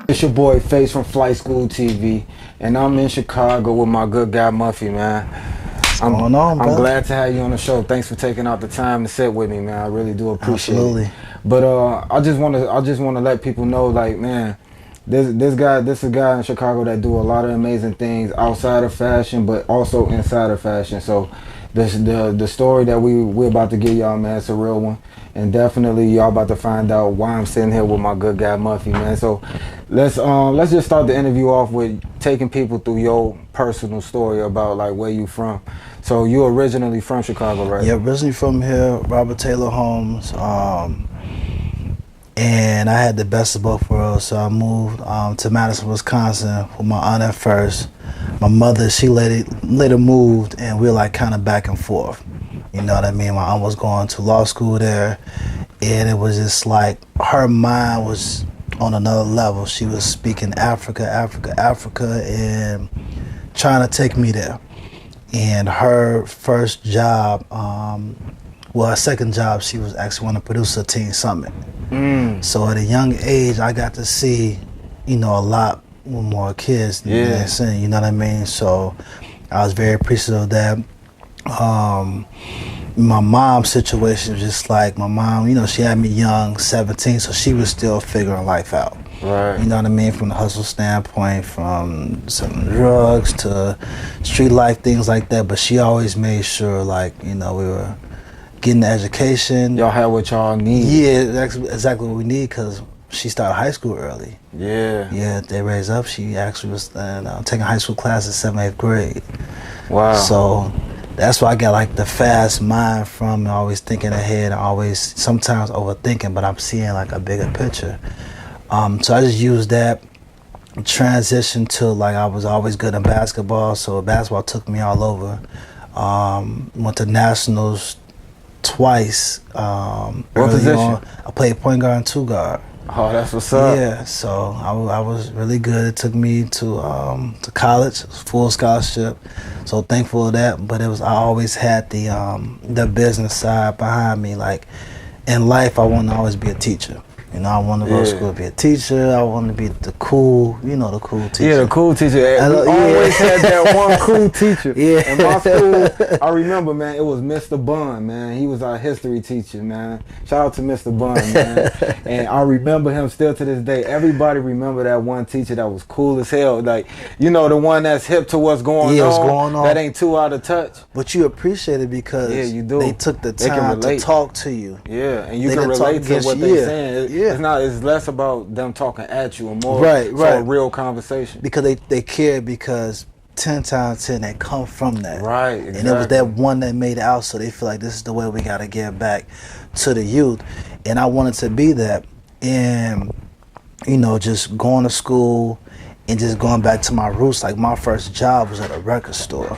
It's your boy Face from Flight Skool TV, and I'm in Chicago with my good guy Muffy, man. What's going on, I'm glad to have you on the show. Thanks for taking out the time to sit with me, man. I really do appreciate it. But I just want to let people know, like, man, this is a guy in Chicago that do a lot of amazing things outside of fashion, but also inside of fashion. So the story that we're about to give y'all, man, it's a real one. And definitely y'all about to find out why I'm sitting here with my good guy Muffy, man. So let's just start the interview off with taking people through your personal story about like where you from. So you originally from Chicago, right? Yeah, originally from here, Robert Taylor Homes. And I had the best of both worlds, so I moved to Madison, Wisconsin with my aunt at first. My mother, she later moved, and we were like kind of back and forth. You know what I mean? My aunt was going to law school there, and it was just like her mind was on another level. She was speaking Africa, and trying to take me there. And her first job, her second job, she was actually wanting to produce a teen summit. So at a young age, I got to see, a lot more kids than you know what I mean? So I was very appreciative of that. My mom's situation was just like, my mom, she had me young, 17, so she was still figuring life out. Right. You know what I mean? From the hustle standpoint, from some drugs to street life, things like that. But she always made sure, like, we were getting the education. Y'all had what y'all need. Yeah, that's exactly what we need, because she started high school early. Yeah. Yeah, they raised up. She actually was taking high school classes 7th, 8th grade. Wow. So that's why I got like the fast mind from always thinking ahead, always sometimes overthinking, but I'm seeing like a bigger picture. So I just used that transition to, like, I was always good in basketball, so basketball took me all over. Went to nationals twice. What position? I played point guard and two guard. Oh, that's what's up. Yeah, so I was really good. It took me to college, full scholarship. So thankful for that. But I always had the business side behind me. Like in life, I want to always be a teacher. I want to go to school to be a teacher. I want to be the cool, the cool teacher. Yeah, the cool teacher. We always had that one cool teacher. Yeah. In my school, I remember, man, it was Mr. Bun, man. He was our history teacher, man. Shout out to Mr. Bun, man. And I remember him still to this day. Everybody remember that one teacher that was cool as hell. Like, the one that's hip to what's going on. What's going on. That ain't too out of touch. But you appreciate it because you do. They took the time to talk to you. Yeah, and you can relate to what they're saying. It's less about them talking at you and more a real conversation. Because they care, because 10 times 10 they come from that. Right, exactly. And it was that one that made it out, so they feel like this is the way we got to get back to the youth. And I wanted to be that. And, just going to school and just going back to my roots. Like, my first job was at a record store.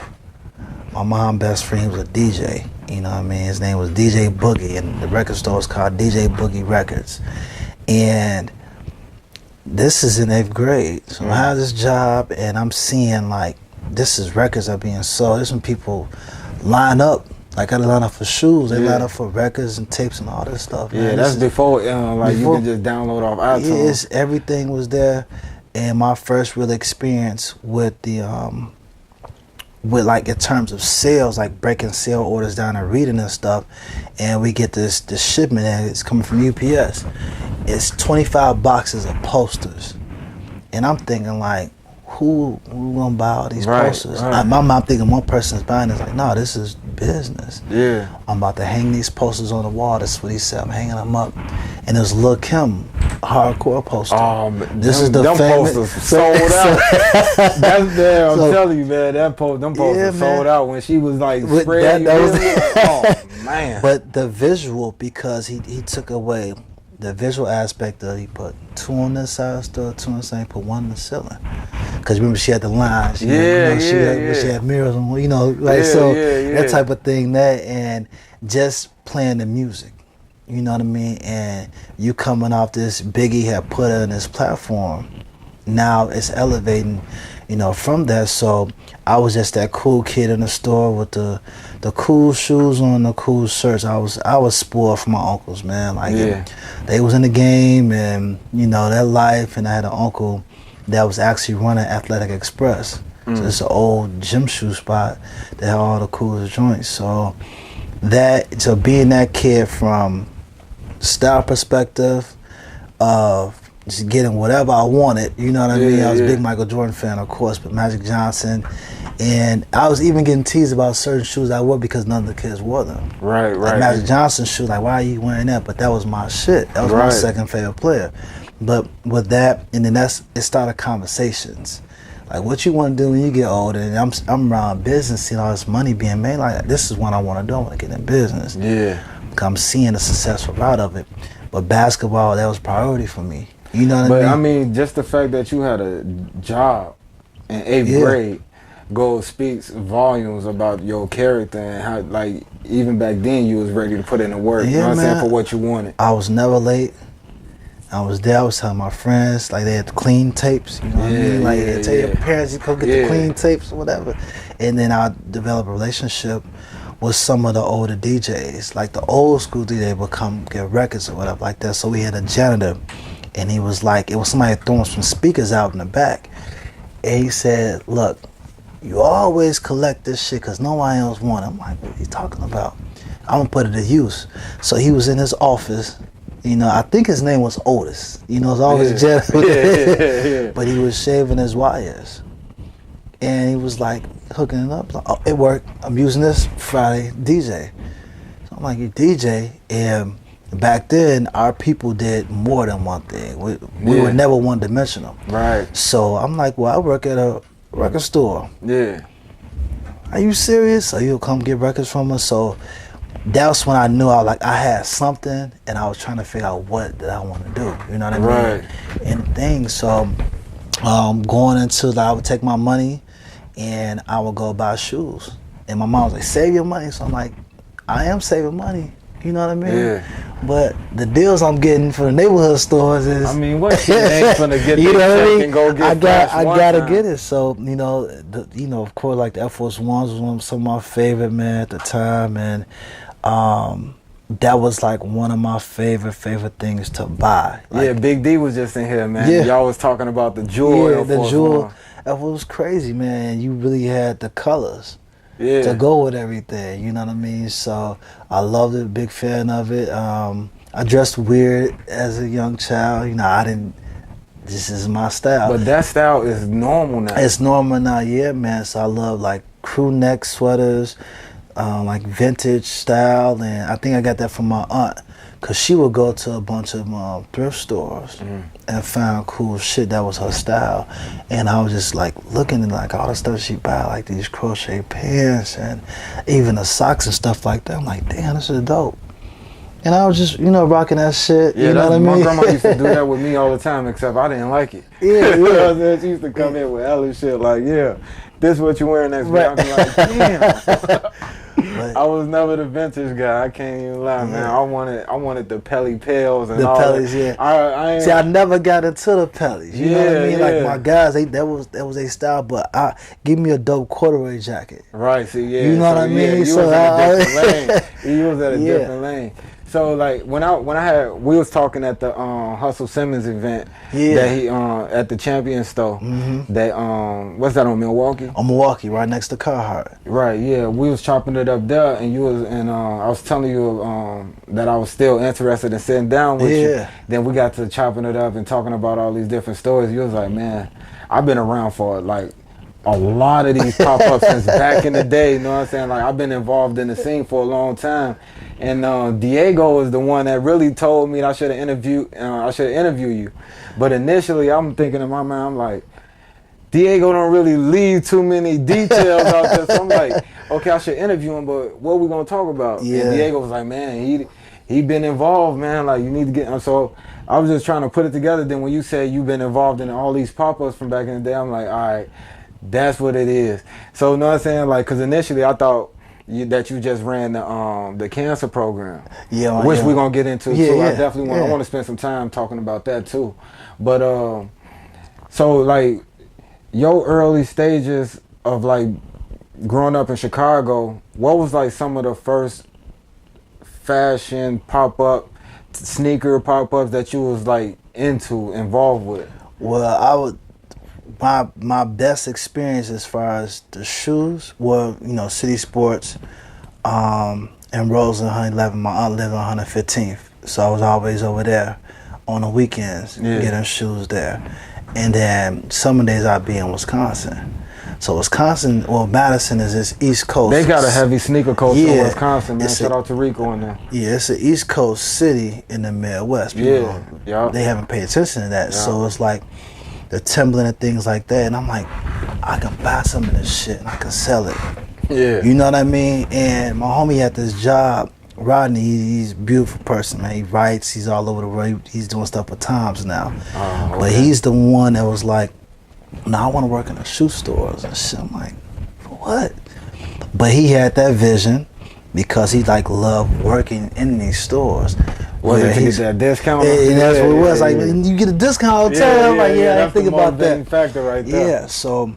My mom's best friend was a DJ. You know what I mean? His name was DJ Boogie, and the record store was called DJ Boogie Records. And this is in 8th grade. So I have this job, and I'm seeing, like, this is records are being sold. There's some people line up. Like, I line up for shoes. They line up for records and tapes and all this stuff. Yeah, man. That's before you can just download off iTunes. Yeah, everything was there. And my first real experience with like in terms of sales, like breaking sale orders down and reading and stuff, and we get this shipment, and it's coming from UPS. It's 25 boxes of posters, and I'm thinking, like, who gonna buy all these posters? Right. My mom thinking one person's buying it. It's like, no, this is business. Yeah, I'm about to hang these posters on the wall. That's what he said. I'm hanging them up, and it was Lil' Kim hardcore poster. This is the famous posters sold out. That's there. I'm telling you, man. Them posters sold out when she was like spread. Oh man! But the visual, because he took away the visual aspect of, he put 2 on this side of the store, 2 on the side, put 1 in the ceiling. Because remember, she had the lines. She had mirrors on, that type of thing. And just playing the music. You know what I mean? And you coming off this, Biggie had put on this platform. Now it's elevating. you know, from that. So I was just that cool kid in the store with the cool shoes on, the cool shirts. I was spoiled from my uncles, man. Like, they was in the game, and you know, their life. And I had an uncle that was actually running Athletic Express. So it's an old gym shoe spot that had all the coolest joints. So being that kid from style perspective of just getting whatever I wanted, you know what I mean? I was a big Michael Jordan fan, of course, but Magic Johnson. And I was even getting teased about certain shoes I wore because none of the kids wore them. Right. Like Magic Johnson shoes, like, why are you wearing that? But that was my shit. That was my second favorite player. But with that, and then it started conversations. Like, what you want to do when you get older? And I'm around business, seeing all this money being made. Like, this is what I want to do. I want to get in business. Yeah. Because I'm seeing the successful route of it. But basketball, that was priority for me. You know what I mean? But I mean, just the fact that you had a job in 8th grade speaks volumes about your character and how, like, even back then you was ready to put in the work. You know what I'm saying, for what you wanted. I was never late. I was there. I was telling my friends, like, they had the clean tapes. You know what I mean? Like, they tell your parents you come get the clean tapes or whatever. And then I developed a relationship with some of the older DJs, like the old school DJ would come get records or whatever like that. So we had a janitor, and he was like, it was somebody throwing some speakers out in the back. And he said, look, you always collect this shit because nobody else want it. I'm like, what are you talking about? I'm going to put it to use. So he was in his office. You know, I think his name was Otis. You know, it's always Jeff. But he was shaving his wires. And he was like hooking it up. Like, oh, it worked. I'm using this Friday, DJ. So I'm like, you DJ? And back then, our people did more than one thing. We were never one-dimensional. Right. So I'm like, well, I work at a record store. Yeah. Are you serious? So you'll come get records from us? So that's when I knew I had something, and I was trying to figure out what did I want to do. You know what I mean? Right. And things. So going into I would take my money, and I would go buy shoes. And my mom was like, save your money. So I'm like, I am saving money. You know what I mean? Yeah. But the deals I'm getting from the neighborhood stores is, I mean, what you ain't gonna get? You know what I mean? Go get I gotta get it. So you know, of course, like the Air Force Ones was some of my favorite, man, at the time, and that was like one of my favorite things to buy. Like, yeah, Big D was just in here, man. Yeah. Y'all was talking about the Jewel. Yeah, the Jewel. That was crazy, man. You really had the colors. Yeah. To go with everything, you know what I mean? So I loved it, big fan of it. I dressed weird as a young child. You know, this is my style. But that style is normal now. It's normal now, yeah, man. So I love like crew neck sweaters, like vintage style. And I think I got that from my aunt, because she would go to a bunch of thrift stores and find cool shit that was her style. And I was just like looking at like all the stuff she buy, like these crochet pants and even the socks and stuff like that. I'm like, damn, this is dope. And I was just, you know, rocking that shit. Yeah, you know what I mean? My grandma used to do that with me all the time, except I didn't like it. Yeah. She used to come in with hella shit like, yeah, this is what you wearing next week. I'd be like, damn. But I was never the vintage guy. I can't even lie, man. I wanted the Pelly Pales and all Pellies, that. See, I never got into the Pellies. You know what I mean? Like my guys, that was their style. But give me a dope corduroy jacket. Right. See, yeah. You know what I mean? You was in a different lane. You was at a different lane. So like when we was talking at the Hustle Simmons event that he at the Champion store that what's that on Milwaukee? On Milwaukee, right next to Carhartt. Right, yeah. We was chopping it up there, and I was telling you that I was still interested in sitting down with you. Then we got to chopping it up and talking about all these different stories. You was like, man, I've been around for like a lot of these pop-ups since back in the day, you know what I'm saying? Like, I've been involved in the scene for a long time. And Diego is the one that really told me that I should interview you. But initially, I'm thinking in my mind, I'm like, Diego don't really leave too many details out there. So I'm like, okay, I should interview him, but what are we going to talk about? Yeah. And Diego was like, man, he been involved, man. Like, you need to get him. So I was just trying to put it together. Then when you said you've been involved in all these pop-ups from back in the day, I'm like, all right. That's what it is. So, you know what I'm saying? Like, because initially I thought that you just ran the cancer program. Yeah. Which we're going to get into, too. I definitely want to spend some time talking about that, too. But, so, like, your early stages of like growing up in Chicago, what was like some of the first fashion pop-up, sneaker pop-ups that you was like involved with? Well, I would. My best experience as far as the shoes were, City Sports, and Rose and 111. My aunt lived on 115th, so I was always over there on the weekends getting shoes there. And then some days I'd be in Wisconsin. So Wisconsin, Madison is this East Coast. They got a heavy sneaker culture in Wisconsin, man. Shout out to Rico in there. Yeah, it's an East Coast city in the Midwest. People, they haven't paid attention to that. So it's like the Timberland and things like that. And I'm like, I can buy some of this shit and I can sell it. Yeah. You know what I mean? And my homie had this job, Rodney, he's a beautiful person, man. He writes, he's all over the world. He's doing stuff with Times now. Okay. But he's the one that was like, no, I want to work in the shoe stores and shit. I'm like, for what? But he had that vision because he like loved working in these stores. Was it to get that discount? And that's what it was. Like, you get a discount all the time. I'm like, I think about that. Factor right there. Yeah, so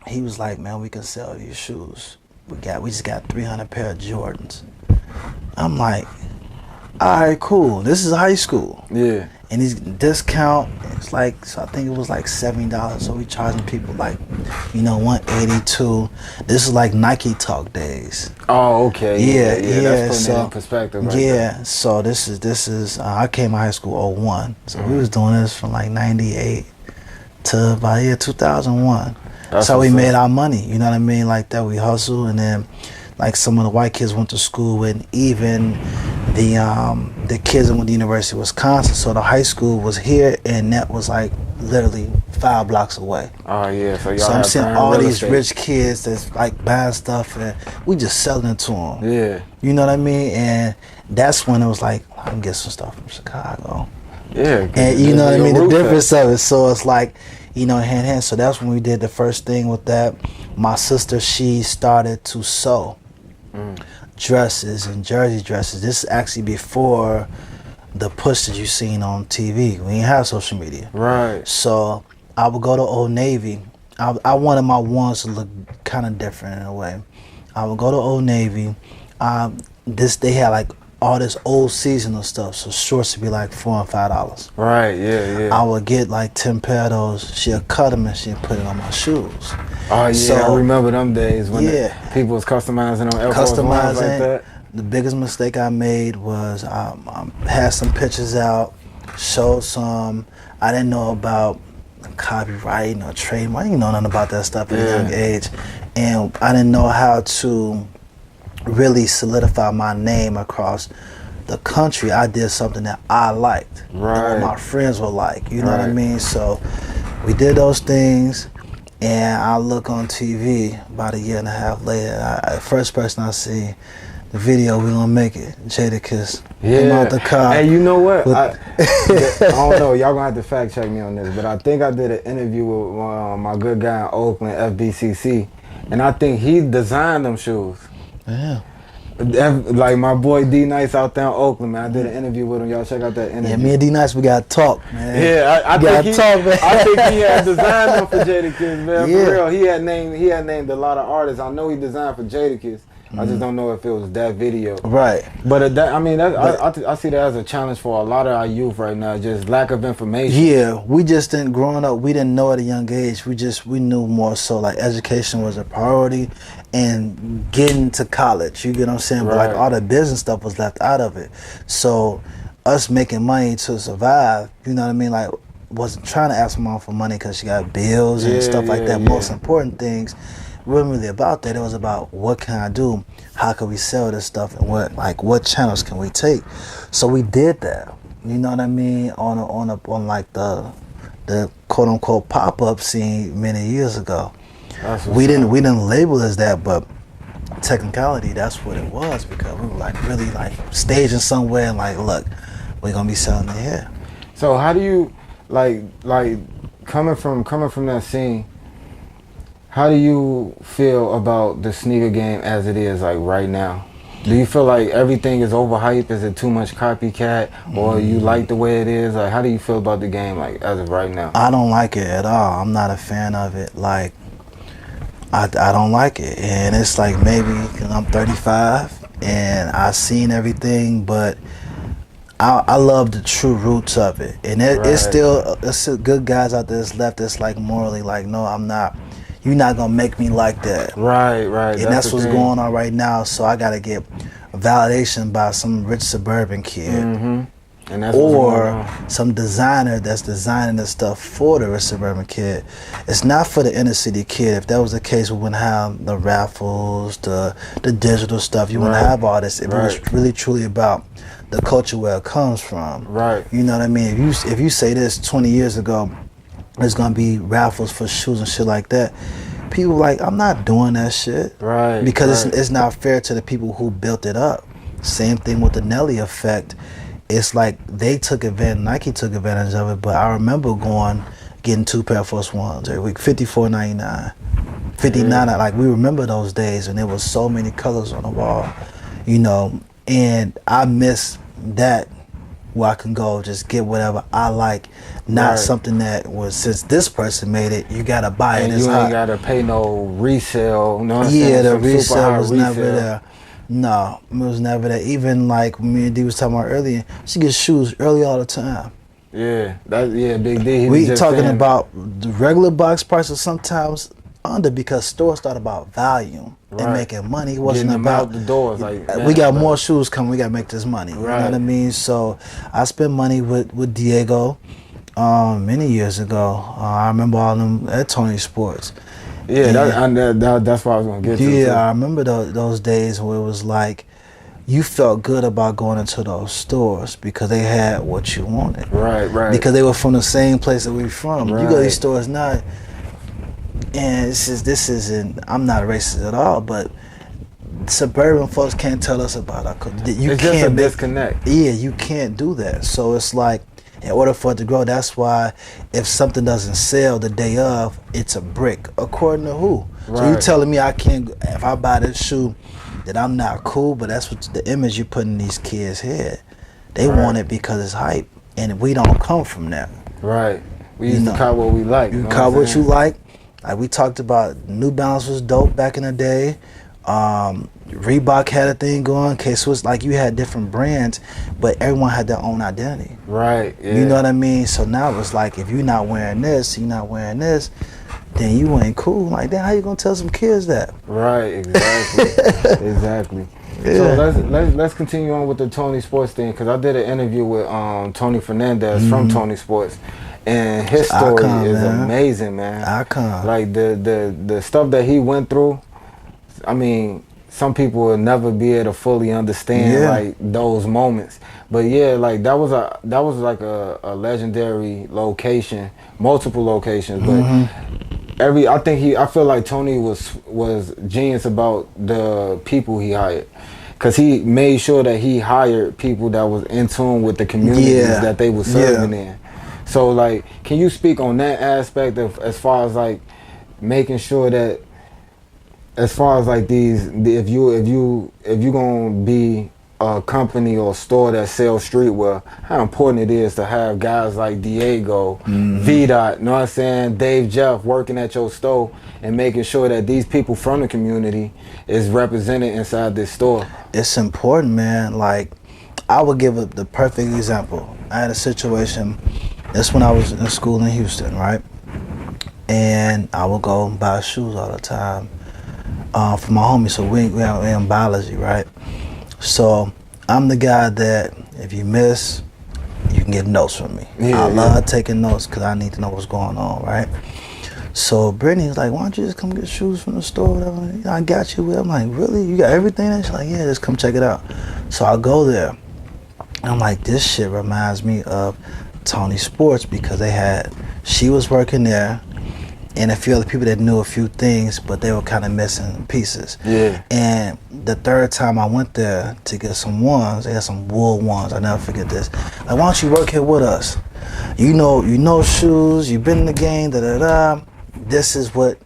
he was like, man, we can sell these shoes. We just got 300 pair of Jordans. I'm like, all right, cool. This is high school. Yeah. And his discount, it's like, so I think it was like $70. So we charging people like, $182. This is like Nike Talk days. Oh, okay. Yeah. That's putting it in perspective right there. So this is I came to high school 01. So we was doing this from like 98 to about 2001. That's how we made our money. You know what I mean? Like that, we hustle, and then like some of the white kids went to school with, even the kids that went to the University of Wisconsin. So the high school was here, and that was like literally 5 blocks away. Oh yeah, so I'm seeing all these rich kids that's like buying stuff, and we just selling it to them. Yeah, you know what I mean? And that's when it was like, I can get some stuff from Chicago. Yeah, and you know what I mean? The difference of it. So it's like, hand in hand. So that's when we did the first thing with that. My sister, she started to sew dresses and jersey dresses. This is actually before the push that you seen on TV. We didn't have social media. Right. So I would go to Old Navy. I wanted my ones to look kind of different in a way. I would go to Old Navy. They had like all this old seasonal stuff, so shorts would be like $4 and $5. Right, yeah. I would get like 10 pair of those. She'd cut them and she'd put it on my shoes. Oh yeah, so, I remember them days when people was customizing them Air Force Ones like that. The biggest mistake I made was I had some pictures out, showed some. I didn't know about copyright or trademark. I didn't know nothing about that stuff at a young age, and I didn't know how to really solidify my name across the country. I did something that I liked, right? And my friends were like, you know what I mean? So we did those things, and I look on TV about 1.5 years later. First person I see, the video, we gonna make it. Jadakiss came out the car. Hey, you know what? I don't know. Y'all gonna have to fact check me on this, but I think I did an interview with my good guy in Oakland, FBCC, and I think he designed them shoes. Yeah. Like my boy D Nice out there in Oakland, man. I did an interview with him. Y'all check out that interview. Yeah, me and D Nice, we gotta talk, man. Yeah, I think he had designed them for Jadakiss, man. For real, he had named a lot of artists. I know he designed for Jadakiss. I just don't know if it was that video. Right. But I see that as a challenge for a lot of our youth right now, just lack of information. Yeah, we just didn't, growing up, we didn't know at a young age. We knew more so like education was a priority and getting to college, you get what I'm saying? But like all the business stuff was left out of it. So us making money to survive, you know what I mean? Like, wasn't trying to ask mom for money because she got bills and stuff like that. Most important things wasn't really about that. It was about what can I do, how can we sell this stuff, and what channels can we take. So we did that, you know what I mean, on like the quote unquote pop-up scene many years ago. We didn't label it as that, but technicality, that's what it was, because we were like really like staging somewhere and like, look, we're gonna be selling it here. So how do you like coming from that scene? How do you feel about the sneaker game as it is like right now? Do you feel like everything is overhyped? Is it too much copycat, or you like the way it is? Like, how do you feel about the game, like, as of right now? I don't like it at all. I'm not a fan of it. Like, I don't like it, and it's like maybe 'cause I'm 35 and I've seen everything, but I love the true roots of it, and it's still good guys out there that's left that's like morally like, no, I'm not. You're not gonna make me like that. Right. And that's what's going on right now. So I gotta get validation by some rich suburban kid, and that's or some designer that's designing the stuff for the rich suburban kid. It's not for the inner city kid. If that was the case, we wouldn't have the raffles, the digital stuff. You wouldn't have all this. It was really truly about the culture where it comes from. Right. You know what I mean? If you say this 20 years ago, there's gonna be raffles for shoes and shit like that. People like, I'm not doing that shit. Right. Because it's not fair to the people who built it up. Same thing with the Nelly effect. It's like they took advantage, Nike took advantage of it, but I remember getting 2 pair of Force Ones every week, $54.99. $59, like we remember those days, and there was so many colors on the wall, you know, and I miss that, where I can go just get whatever I like, not something that was, since this person made it, you gotta buy it. And you ain't gotta pay no resale. You know what I'm yeah, saying? the resale was never there. No, it was never there. Even like me and D was talking about earlier, she gets shoes early all the time. Yeah, Big D. We talking about the regular box prices sometimes under, because stores thought about volume and making money. It wasn't about out the doors. Like, we got more shoes coming, we gotta make this money. You know what I mean? So I spent money with Diego many years ago. I remember all them at Tony Sports. Yeah, that's what I was gonna get to. Yeah, I remember those days where it was like you felt good about going into those stores because they had what you wanted. Right. Because they were from the same place that we from. You go to these stores now, and this isn't. I'm not racist at all, but suburban folks can't tell us about our culture. It's just a disconnect. Yeah, you can't do that. So it's like, in order for it to grow, that's why if something doesn't sell the day of, it's a brick. According to who? So you telling me I can't, if I buy this shoe, that I'm not cool, but that's what the image you put in these kids' head. They want it because it's hype, and we don't come from that. Right. We used to cop what we like. You cop what you like. Like we talked about, New Balance was dope back in the day. Reebok had a thing going. K-Swiss, like you had different brands, but everyone had their own identity. Right. Yeah. You know what I mean? So now it's like, if you're not wearing this, then you ain't cool. Like, then how you gonna tell some kids that? Right. Exactly. Exactly. Yeah. So let's continue on with the Tony Sports thing, because I did an interview with Tony Fernandez from Tony Sports. And his story is amazing, man. Like the stuff that he went through, I mean, some people will never be able to fully understand like those moments. But yeah, like that was like a legendary location, multiple locations. But I feel like Tony was genius about the people he hired. Cause he made sure that he hired people that was in tune with the communities that they were serving in. So like, can you speak on that aspect of, as far as like making sure that, as far as like if you gonna be a company or store that sells streetwear, how important it is to have guys like Diego, V-Dot, you know what I'm saying, Dave Jeff working at your store and making sure that these people from the community is represented inside this store. It's important, man. Like, I would give the perfect example. I had a situation. That's when I was in school in Houston, right? And I would go and buy shoes all the time for my homies. So we in biology, right? So I'm the guy that if you miss, you can get notes from me. I love taking notes because I need to know what's going on, right? So Brittany's like, why don't you just come get shoes from the store? Whatever. I got you. I'm like, really? You got everything? And she's like, yeah, just come check it out. So I go there. And I'm like, this shit reminds me of Tony Sports, because she was working there and a few other people that knew a few things, but they were kind of missing pieces. Yeah. And the third time I went there to get some ones, they had some wool ones. I never forget this. Like, why don't you work here with us? You know shoes, you've been in the game, This is what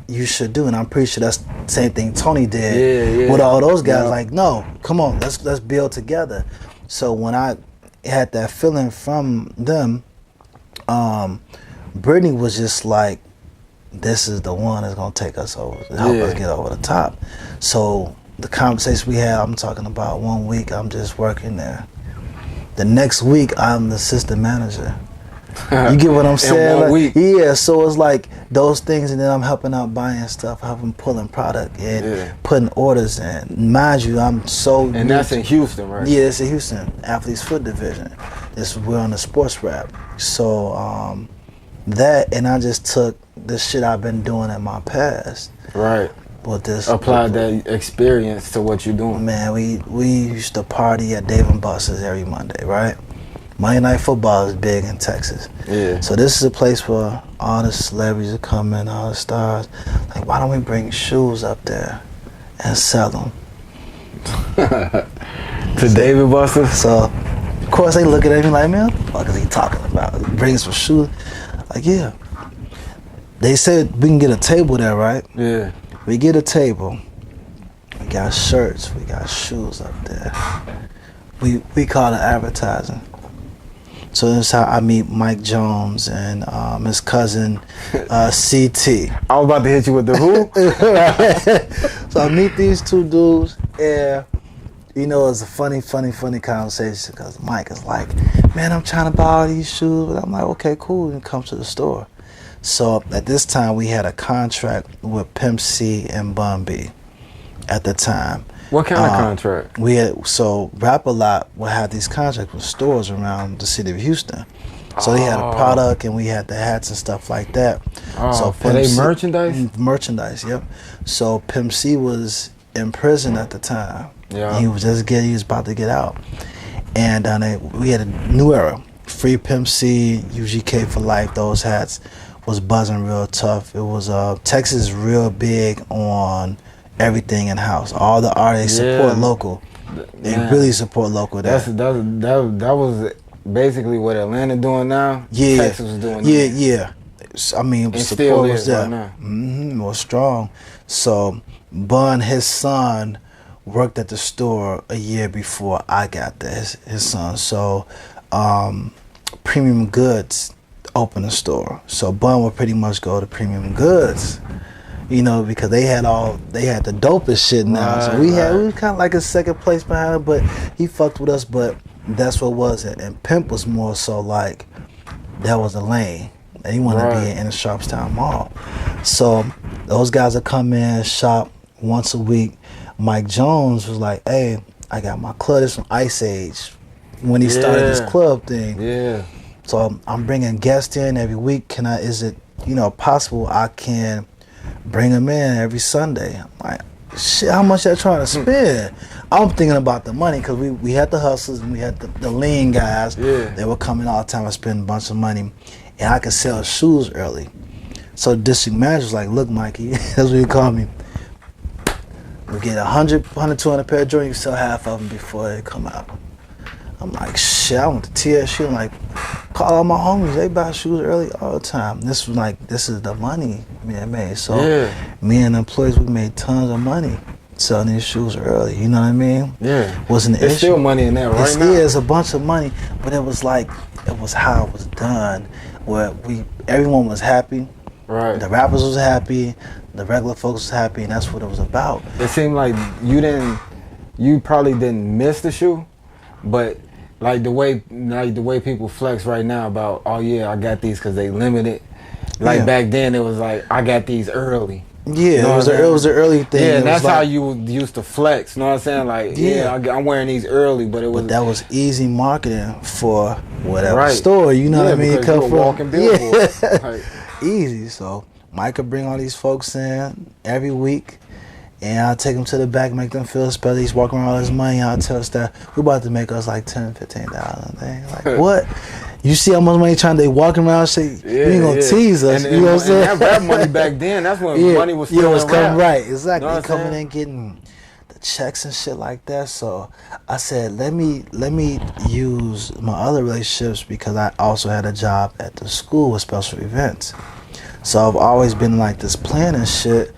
you should do. And I'm pretty sure that's the same thing Tony did with all those guys. Like, no, come on, let's build together. So when I had that feeling from them, Brittany was just like, this is the one that's gonna take us over, help us get over the top. So the conversation we had, I'm talking about 1 week, I'm just working there. The next week, I'm the assistant manager. You get what I'm saying? In 1 week. Yeah, so it's like those things, and then I'm helping out buying stuff, helping pulling product and putting orders in. Mind you, I'm so And that's in Houston, right? Yeah, it's in Houston, Athletes Foot Division. We're on the sports rap. So that, and I just took the shit I've been doing in my past. Right. With this, applied that experience to what you're doing. Man, we used to party at Dave & Buster's every Monday, right? Monday Night Football is big in Texas. Yeah. So this is a place where all the celebrities are coming, all the stars. Like, why don't we bring shoes up there and sell them? To Dave & Buster's? So, of course, they look at me like, man, what the fuck is he talking about? Bring some shoes? Like, yeah. They said we can get a table there, right? Yeah. We get a table. We got shirts. We got shoes up there. We call it advertising. So this is how I meet Mike Jones and his cousin CT. I was about to hit you with the who. So I meet these two dudes, and you know, it's a funny conversation because Mike is like, man, I'm trying to buy all these shoes. But I'm like, okay, cool, and come to the store. So at this time, we had a contract with Pimp C and Bun B at the time. What kind of contract? We had, so Rap-A-Lot would have these contracts with stores around the city of Houston. So they had a product, and we had the hats and stuff like that. So for they merchandise? Merchandise, yep. So Pimp C was in prison at the time. Yeah. He was about to get out. And we had a new era. Free Pimp C, UGK for life, those hats was buzzing real tough. It was Texas real big on everything in house. All the artists support local. They really support local. That was basically what Atlanta doing now. Yeah, Texas was doing. Yeah. I mean, and support was there. Right now. It was strong. So Bun, his son, worked at the store a year before I got there. His son. So Premium Goods opened a store. So Bun would pretty much go to Premium Goods, you know, because they had the dopest shit now. So we was kind of like a second place behind him, but he fucked with us. But that's what was it. And Pimp was more so like that was a lane. And he wanted to be in the Sharpstown Mall. So those guys would come in, shop once a week. Mike Jones was like, hey, I got my club. This from Ice Age when he started this club thing. Yeah. So I'm bringing guests in every week. Is it possible I can bring them in every Sunday? I'm like, shit, how much y'all trying to spend? I'm thinking about the money because we had the hustlers and we had the lean guys. Yeah. They were coming all the time and spending a bunch of money. And I could sell shoes early. So the district manager was like, look, Mikey, that's what he called me. We get 100, 200 pair of Jordans, you sell half of them before they come out. I'm like, shit, I went to TSU. I'm like, call all my homies. They buy shoes early all the time. This is the money I made. So me and the employees, we made tons of money selling these shoes early. You know what I mean? Yeah. Wasn't an issue. There's still money in that right now. Yeah, it's a bunch of money. But it was how it was done, where everyone was happy. Right. The rappers was happy. The regular folks was happy, and that's what it was about. It seemed like you probably didn't miss the shoe, but like the way people flex right now about, oh yeah, I got these because they limited. Like back then, it was like, I got these early. Yeah, you know it was the early thing. Yeah, and that's how you used to flex. You know what I'm saying? Like, I'm wearing these early, but that was easy marketing for whatever store. You know what I mean? Come from walking billboard. Like, easy. So Mike could bring all these folks in every week, and I'll take them to the back, make them feel special. He's walking around all his money. I'll tell staff, we're about to make us like $10,000, $15,000. Like, what? You see how much money they walking around, say, you ain't gonna tease us. And, you know what I'm saying? And that rap money back then, that's when money was still was coming rap. Exactly. You know coming in getting the checks and shit like that. So I said, let me use my other relationships, because I also had a job at the school with special events. So I've always been like this plan and shit.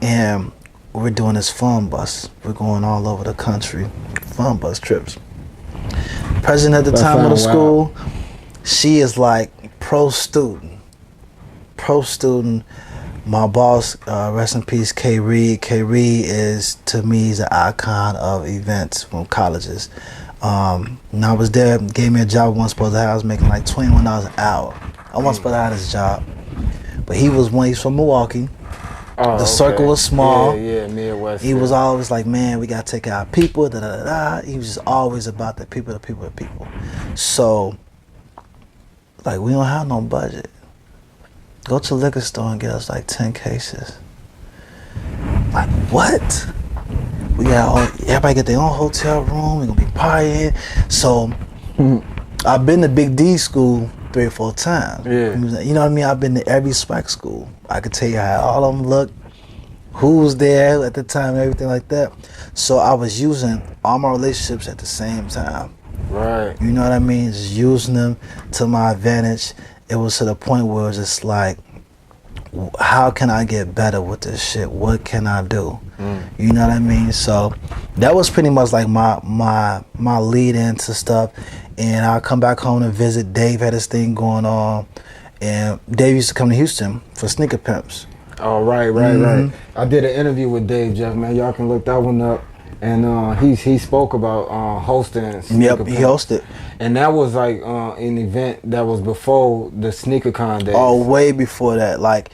And we're doing this fun bus. We're going all over the country. Fun bus trips. President at the time of the school, she is like pro student. Pro student. My boss, rest in peace, K. Reed. K. Reed is, to me, is an icon of events from colleges. When I was there, gave me a job I wasn't supposed to have. I was making like $21 an hour. I wasn't supposed to have this job. But he's from Milwaukee. Oh, the circle was small. Yeah, Midwest. He was always like, man, we got to take care of our people, da-da-da-da. He was just always about the people, the people, the people. So, like, we don't have no budget. Go to the liquor store and get us like 10 cases. Like, what? We got everybody get their own hotel room. We're gonna be partying. So I've been to Big D school 3 or 4 times. Yeah. You know what I mean? I've been to every spec school. I could tell you how all of them look, who was there at the time, everything like that. So I was using all my relationships at the same time. Right. You know what I mean? Just using them to my advantage. It was to the point where it was just like, how can I get better with this shit? What can I do? You know what I mean? So that was pretty much like my lead into stuff. And I'll come back home and visit. Dave had his thing going on. And Dave used to come to Houston for sneaker pimps. Oh, right. I did an interview with Dave, Jeff, man. Y'all can look that one up. And he spoke about hosting. Yep, he hosted. And that was like an event that was before the Sneaker Con days. Oh, way before that. Like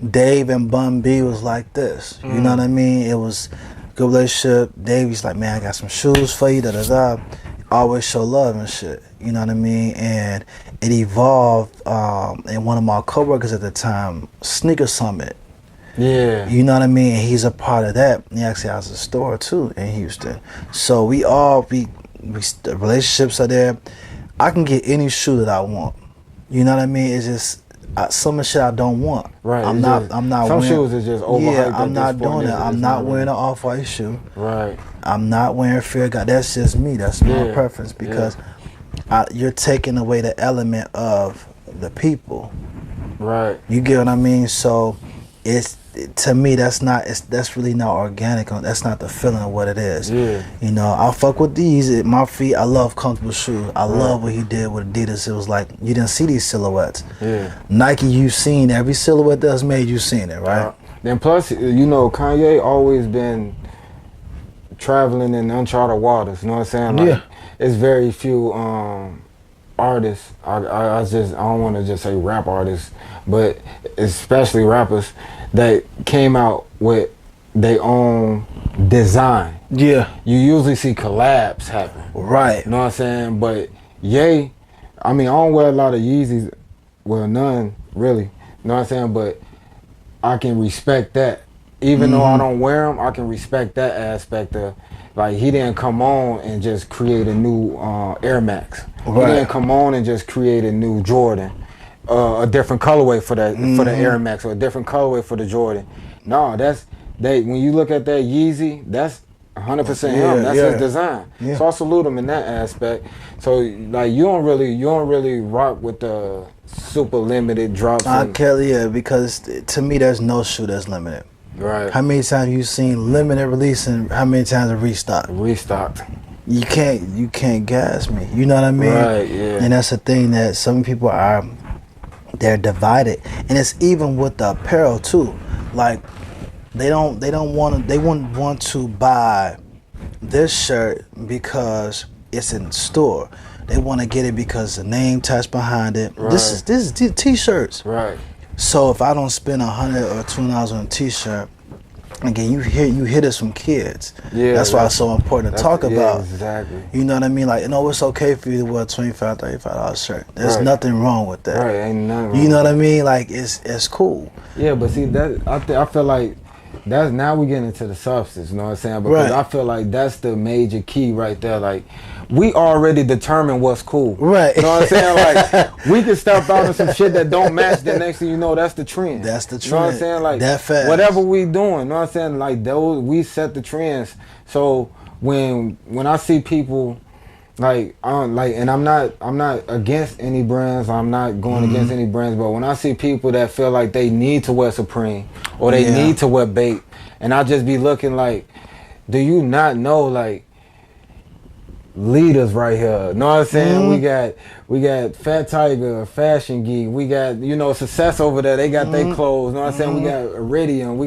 Dave and Bun B was like this. You know what I mean? It was a good relationship. Dave was like, man, I got some shoes for you, da-da-da. Always show love and shit. You know what I mean? And it evolved in one of my coworkers at the time, Sneaker Summit. Yeah. You know what I mean? He's a part of that. He actually has a store too in Houston. So we the relationships are there. I can get any shoe that I want. You know what I mean? It's just some of the shit I don't want. Right. I'm not some wearing, shoes is just overhyped. Yeah, I'm not doing that. I'm not wearing an off-white shoe. Right. I'm not wearing Fear God. That's just me. That's my preference because you're taking away the element of the people. Right. You get what I mean? So to me, that's really not organic. That's not the feeling of what it is. Yeah. You know, I fuck with these. My feet, I love comfortable shoes. I love what he did with Adidas. It was like, you didn't see these silhouettes. Yeah. Nike, you've seen every silhouette that's made, you've seen it, right? Then plus, you know, Kanye always been traveling in uncharted waters. You know what I'm saying? Like, it's very few artists. I don't want to just say rap artists, but especially rappers that came out with their own design. Yeah. You usually see collabs happen. Right. You know what I'm saying? But Ye, I mean, I don't wear a lot of Yeezys. Well, none, really. You know what I'm saying? But I can respect that. Even though I don't wear them, I can respect that aspect of, like, he didn't come on and just create a new Air Max. Right. He didn't come on and just create a new Jordan. A different colorway for the Air Max or a different colorway for the Jordan. No, when you look at that Yeezy, that's 100% him. That's his design. Yeah. So I salute him in that aspect. So like you don't really rock with the super limited drops. Because to me there's no shoe that's limited. Right. How many times you seen limited release and how many times a restock? Restocked. You can't gas me. You know what I mean? Right, yeah. And that's the thing that some people they're divided. And it's even with the apparel too. Like they wouldn't want to buy this shirt because it's in the store. They want to get it because the name tags behind it. Right. This is t-shirts. Right. So if I don't spend $100 or $200 on a t-shirt, again, you hear this from kids. Yeah, that's why it's so important to talk about. Exactly. You know what I mean? Like, no, it's okay for you to wear a $25, $35 shirt. There's nothing wrong with that. Right, ain't nothing wrong. You know what I mean? Like, it's cool. Yeah, but see, I feel like that's now we get into the substance. You know what I'm saying? Because I feel like that's the major key right there. Like, we already determine what's cool. Right. You know what I'm saying? Like, we can step out in some shit that don't match. The next thing you know, that's the trend. That's the trend. You know what I'm saying? Like, that fast. Whatever we doing, you know what I'm saying? Like, we set the trends. So when I see people Like and I'm not against any brands. I'm not going against any brands. But when I see people that feel like they need to wear Supreme or they need to wear Bape, and I just be looking like, do you not know like leaders right here? Know what I'm saying? We got Fat Tiger, Fashion Geek. We got Success over there. They got their clothes. Know what I'm saying? We got Iridium.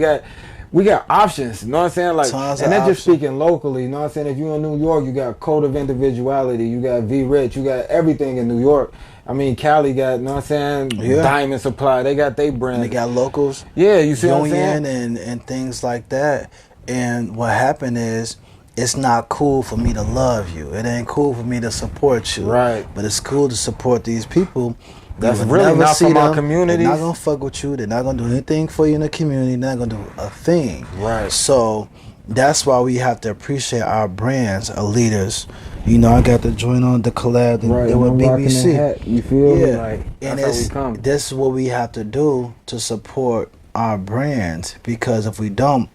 We got options, you know what I'm saying? Like, and that's just speaking locally, you know what I'm saying? If you're in New York, you got Code of Individuality, you got V-Rich, you got everything in New York. I mean, Cali got, you know what I'm saying? Diamond Supply, they got their brand. They got locals. Yeah, you see what I'm saying? And things like that. And what happened is, it's not cool for me to love you. It ain't cool for me to support you. Right. But it's cool to support these people. That's really not from our community. They're not gonna fuck with you. They're not gonna do anything for you in the community. They're not gonna do a thing. Right. So that's why we have to appreciate our brands, our leaders. You know, I got to join on the collab with BBC. You feel me? Like, and that's how we come. This is what we have to do to support our brands, because if we don't,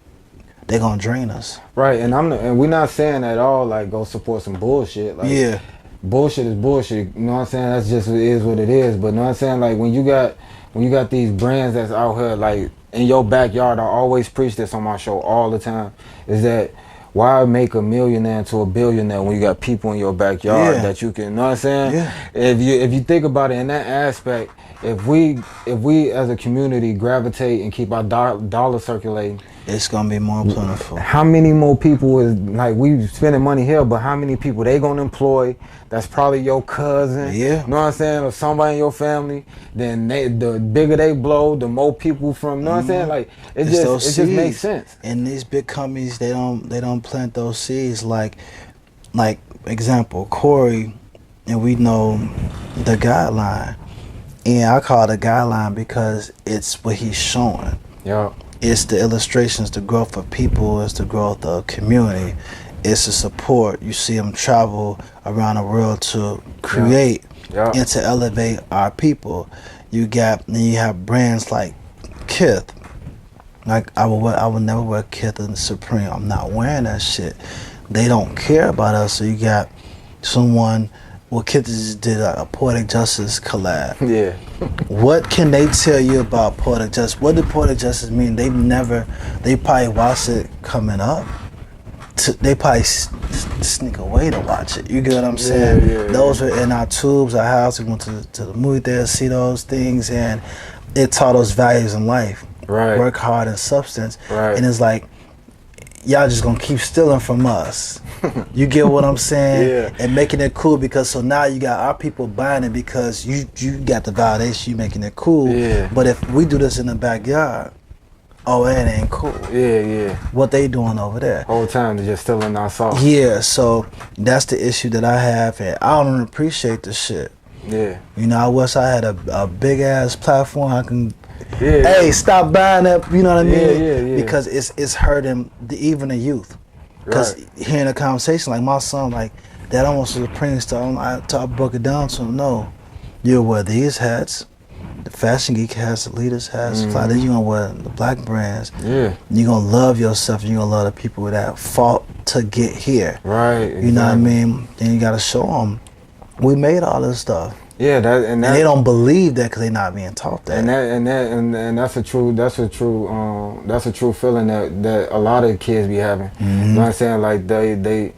they're gonna drain us. Right. And we're not saying at all like go support some bullshit. Like, bullshit is bullshit, you know what I'm saying? That's just, it is what it is. But you know what I'm saying? Like when you got these brands that's out here like in your backyard, I always preach this on my show all the time, is that why make a millionaire into a billionaire when you got people in your backyard that you can, you know what I'm saying? Yeah. If you think about it in that aspect, if we as a community gravitate and keep our dollar circulating, it's gonna be more plentiful. How many more people is like we spending money here, but how many people they gonna employ? That's probably your cousin. Yeah. You know what I'm saying? Or somebody in your family. Then the bigger they blow, the more people from, you know what I'm saying? Like it just makes sense. And these big companies, they don't plant those seeds like example, Corey, and we know the guideline. And I call it a guideline because it's what he's showing. Yeah. It's the illustrations, the growth of people, it's the growth of community, it's the support. You see them travel around the world to create and to elevate our people. You have brands like Kith. Like I would never wear Kith and Supreme. I'm not wearing that shit. They don't care about us. So you got someone. Well, Kith just did a Poetic Justice collab. Yeah. What can they tell you about Poetic Justice? What did Poetic Justice mean? They probably watched it coming up. They probably sneak away to watch it. You get what I'm saying? Yeah, those were in our tubes, our house. We went to the movie theater, see those things, and it taught us values in life. Right. Work hard and substance. Right. And it's like, y'all just gonna keep stealing from us. You get what I'm saying? Yeah. And making it cool, because so now you got our people buying it because you got the validation, you making it cool. Yeah. But if we do this in the backyard, oh, it ain't cool. Yeah. What they doing over there? Whole time they're just stealing our sauce. Yeah, so that's the issue that I have, and I don't appreciate the shit. Yeah. You know, I wish I had a big ass platform I can. Yeah. Hey, stop buying that. You know what I mean? Yeah. Because it's hurting even the youth. Because hearing a conversation like my son, like that almost was a Supreme stuff. I broke it down to him. No, you'll wear these hats, the Fashion Geek hats, the Leaders hats. Then you're gonna wear the black brands. Yeah. You're gonna love yourself, and you're gonna love the people that fought to get here. Right. Exactly. You know what I mean? Then you gotta show them we made all this stuff. Yeah, and they don't believe that because they're not being taught that. And that's a true feeling that a lot of kids be having. You know what I'm saying? Like they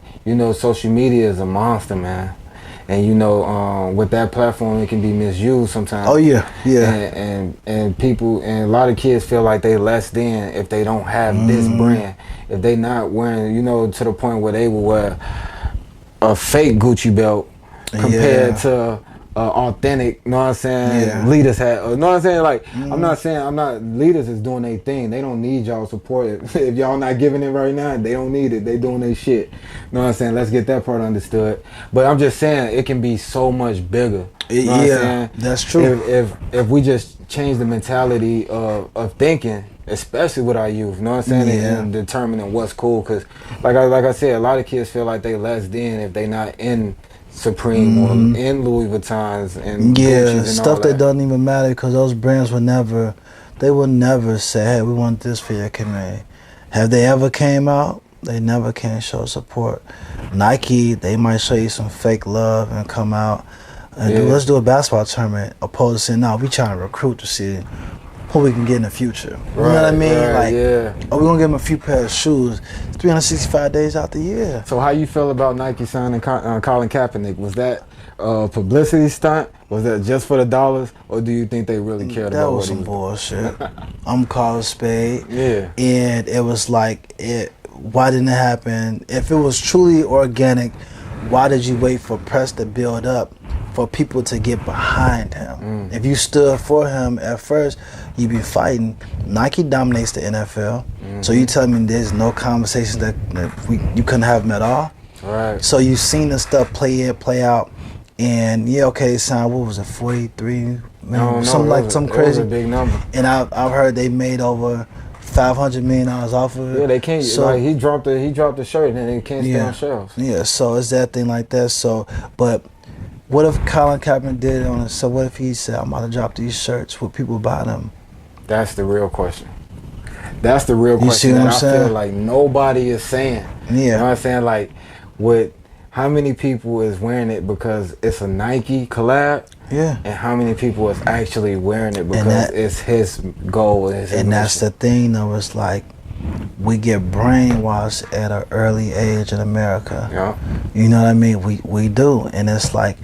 social media is a monster, man. And with that platform, it can be misused sometimes. Oh yeah. And people, and a lot of kids feel like they less than if they don't have this brand. If they not wearing, to the point where they will wear a fake Gucci belt compared to authentic, you know what I'm saying, Leaders hat, you know what I'm saying, like, Leaders is doing their thing, they don't need y'all support. If y'all not giving it right now, they don't need it, they doing their shit, you know what I'm saying, let's get that part understood. But I'm just saying, it can be so much bigger, you know what I'm saying? That's true. If we just change the mentality of thinking, especially with our youth, you know what I'm saying, and determining what's cool, because like I said, a lot of kids feel like they less than if they not in Supreme or in Louis Vuittons and Gucci's and stuff all that doesn't even matter, because those brands would never say, hey, we want this for your community. Have they ever came out? They never can show support. Nike, they might show you some fake love and come out and let's do a basketball tournament, opposed to saying, no, we trying to recruit to see who we can get in the future. You know what I mean? Are we gonna give them a few pairs of shoes 365 days out the year? So how you feel about Nike signing Colin Kaepernick? Was that a publicity stunt? Was that just for the dollars, or do you think they really cared about what he was? That was some bullshit. I'm calling a spade. Yeah. And it was like, why didn't it happen? If it was truly organic, why did you wait for press to build up for people to get behind him? If you stood for him at first, you'd be fighting. Nike dominates the NFL. So you tell me there's no conversations that you couldn't have them at all? Right. So you've seen the stuff play out. And they signed, what was it, 43 million? Something crazy. It was a big number. And I've heard they made over $500 million off of it. Yeah, they can't. So like he dropped the shirt and they can't stay on shelves. Yeah, so it's that thing like that. So, but what if Colin Kaepernick did it on it? So what if he said, I'm about to drop these shirts? Would people buy them? That's the real question. That's the real question. You see what I'm saying? I feel like nobody is saying. Yeah. You know what I'm saying? Like, how many people is wearing it because it's a Nike collab? Yeah. And how many people is actually wearing it because it's his goal? And that's the thing, though. It's like we get brainwashed at an early age in America. Yeah. You know what I mean? We do. And it's like,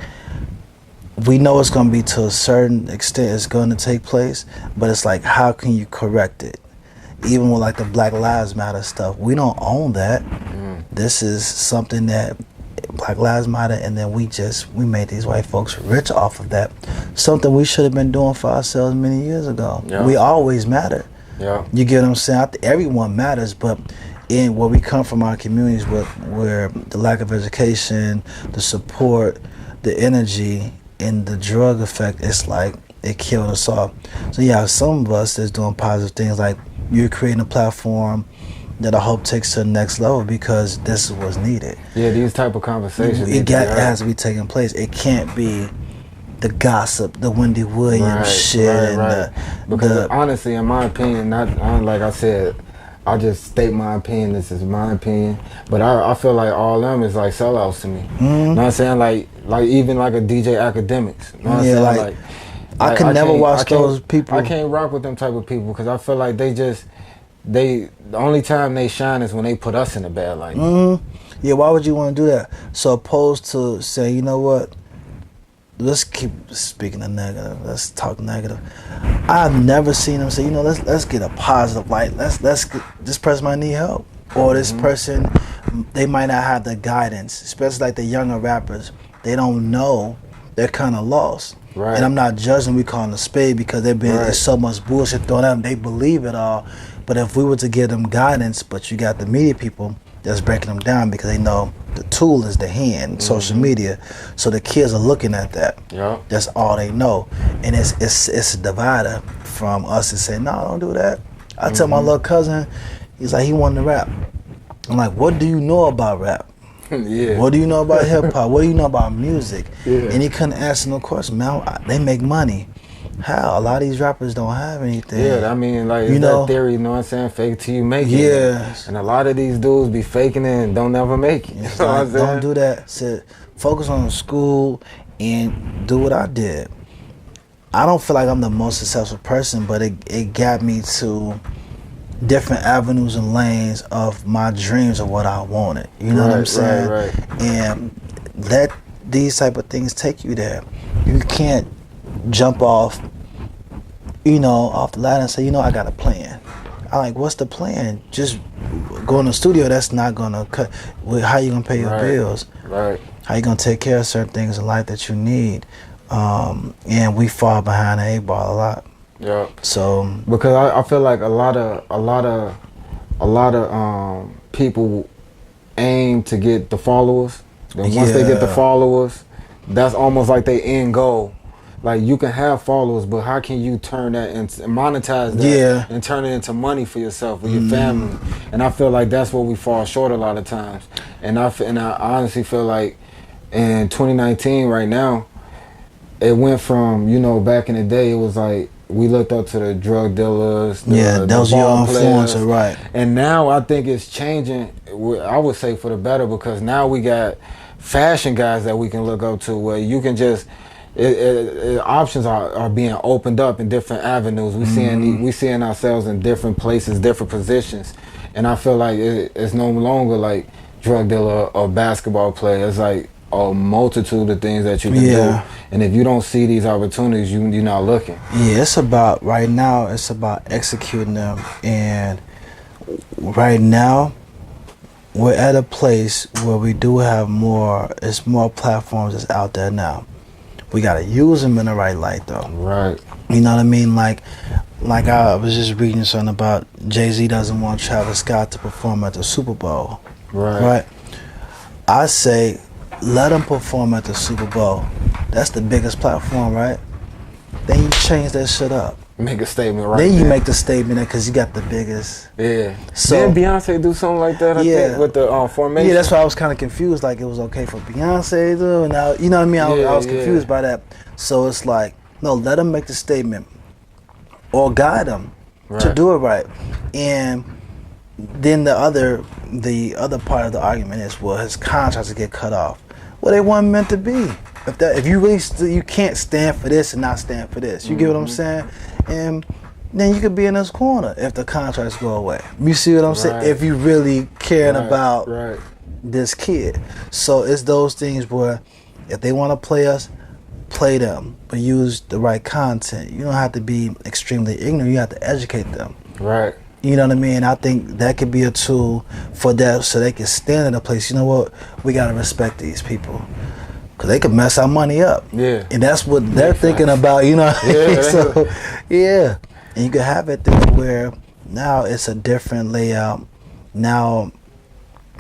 we know it's going to be to a certain extent it's going to take place, but it's like, how can you correct it? Even with like the Black Lives Matter stuff, we don't own that. This is something that Black Lives Matter, and then we made these white folks rich off of that. Something we should have been doing for ourselves many years ago. Yeah. We always matter. Yeah. You get what I'm saying? Everyone matters, but in where we come from, our communities, where the lack of education, the support, the energy, and the drug effect, it's like it killed us all. So yeah, some of us that's doing positive things, like you're creating a platform that I hope takes to the next level because this is what's needed. Yeah, these type of conversations. It has to be taking place. It can't be the gossip, the Wendy Williams shit. Because honestly, in my opinion, like I said, I just state my opinion. This is my opinion. But I feel like all them is like sellouts to me. You know what I'm saying? Like even like a DJ Academics. You know what I'm saying? Like I could never watch those people. I can't rock with them type of people because I feel like the only time they shine is when they put us in a bad light. Yeah, why would you want to do that? So opposed to saying, you know what, let's keep speaking the negative. Let's talk negative. I've never seen them say, you know, let's get a positive light. Let's this person might need help, or this person, they might not have the guidance, especially like the younger rappers. They don't know. They're kind of lost. Right. And I'm not judging. We call them a spade because there's so much bullshit thrown at them. They believe it all. But if we were to give them guidance, but you got the media people that's breaking them down because they know the tool is the hand, social media. So the kids are looking at that. Yeah. That's all they know. And it's a divider from us to say, no, don't do that. I tell my little cousin, he's like, he wanted to rap. I'm like, what do you know about rap? Yeah. What do you know about hip hop? What do you know about music? Yeah. And he couldn't answer no question. Man, they make money. How? A lot of these rappers don't have anything. Yeah, I mean, like, it's that theory, you know what I'm saying? Fake till you make it. Yeah. And a lot of these dudes be faking it and don't ever make it. You know what I'm saying? Don't do that. Said, focus on school and do what I did. I don't feel like I'm the most successful person, but it got me to different avenues and lanes of my dreams of what I wanted. You know what I'm saying? Right. And let these type of things take you there. You can't jump off, off the ladder and say, I got a plan. I'm like, what's the plan? Just go in the studio, that's not gonna cut. How you gonna pay your bills? Right. How you gonna take care of certain things in life that you need? And we fall behind the 8 ball a lot. Yeah. So because I feel like a lot of people aim to get the followers. Then once they get the followers, that's almost like their end goal. Like, you can have followers, but how can you turn that and monetize that and turn it into money for yourself, with your family? And I feel like that's where we fall short a lot of times. And I honestly feel like in 2019 right now, it went from, back in the day, it was like we looked up to the drug dealers. Those your influencer, right. And now I think it's changing. I would say for the better, because now we got fashion guys that we can look up to, where you can just options are being opened up in different avenues. We seeing ourselves in different places, different positions, and I feel like it's no longer like drug dealer or basketball player. It's like a multitude of things that you can do, and if you don't see these opportunities, you're not looking. Yeah, it's about right now. It's about executing them, and right now we're at a place where we do have more. It's more platforms that's out there now. We gotta use them in the right light, though. Right. You know what I mean? Like I was just reading something about Jay-Z doesn't want Travis Scott to perform at the Super Bowl. Right. I say, let him perform at the Super Bowl. That's the biggest platform, right? Then you change that shit up. Make a statement, right? Then you make the statement because you got the biggest. Yeah. So didn't Beyonce do something like that? I think, with the formation. Yeah, that's why I was kind of confused. Like it was okay for Beyonce to do, and now you know what I mean. I was confused by that. So it's like, no, let him make the statement, or guide him to do it right. And then the other part of the argument is, well, his contracts to get cut off. Well, they weren't meant to be. If you really you can't stand for this and not stand for this. You get what I'm saying? And then you could be in this corner if the contracts go away. You see what I'm saying? If you really caring about this kid. So it's those things where if they want to play us, play them, but use the right content. You don't have to be extremely ignorant. You have to educate them. Right. You know what I mean? I think that could be a tool for that, so they can stand in a place. You know what? We got to respect these people, because they could mess our money up. Yeah. And that's what they're thinking about, you know? Yeah. So, yeah. And you can have it there where now it's a different layout. Now,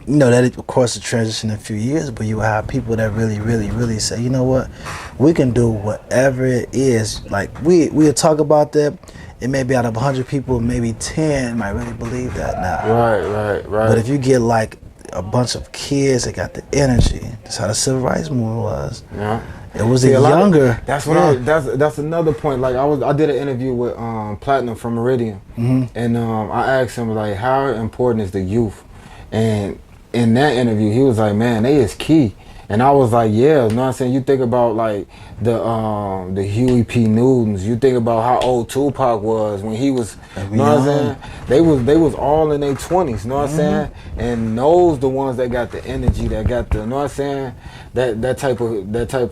you know, that of course a transition in a few years, but you will have people that really say, you know what? We can do whatever it is. Like, we'll talk about that. It may be out of 100 people, maybe 10 might really believe that now. Right. But if you get like a bunch of kids that got the energy, that's how the civil rights movement was. Yeah. It was the younger. That's what that's another point. Like I did an interview with Platinum from Meridian, and I asked him like, how important is the youth? And in that interview, he was like, man, they is key. And I was like, yeah, you know what I'm saying? You think about like the Huey P. Newtons. You think about how old Tupac was when he was, you know what I'm saying? They was all in their 20s, you know what I'm saying? And those the ones that got the energy, that got the, you know what I'm saying? That type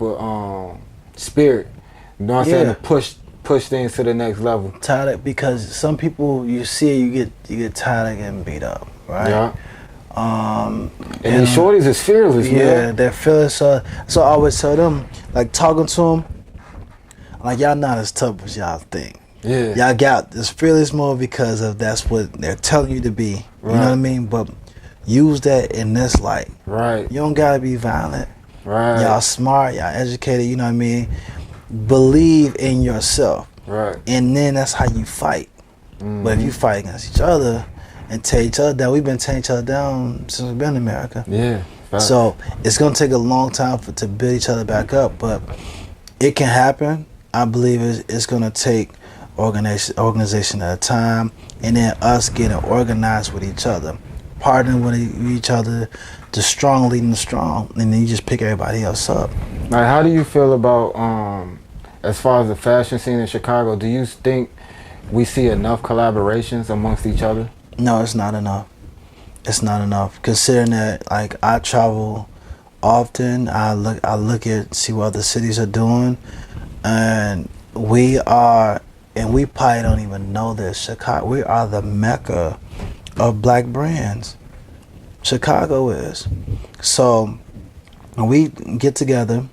of spirit, you know what I'm saying? To push things to the next level. Tired of, because some people you see, you get tired of getting beat up, right? Yeah. And these shorties is fearless, man. Yeah, they're fearless. So I always tell them, like talking to them, like y'all not as tough as y'all think. Yeah. Y'all got this fearless mode because of that's what they're telling you to be. Right. You know what I mean? But use that in this light. Right. You don't gotta be violent. Right. Y'all smart, y'all educated, you know what I mean? Believe in yourself. Right. And then that's how you fight. But if you fight against each other and tear each other down, we've been tearing each other down since we've been in America. Yeah. Fact. So it's gonna take a long time to build each other back up, but it can happen. I believe it's gonna take organization at a time, and then us getting organized with each other, partnering with each other, the strong leading the strong, and then you just pick everybody else up. Like, how do you feel about as far as the fashion scene in Chicago? Do you think we see enough collaborations amongst each other? No, it's not enough. It's not enough. Considering that, like, I travel often, I look at, see what other cities are doing, and we probably don't even know this. Chicago, we are the mecca of black brands. Chicago is. So when we get together,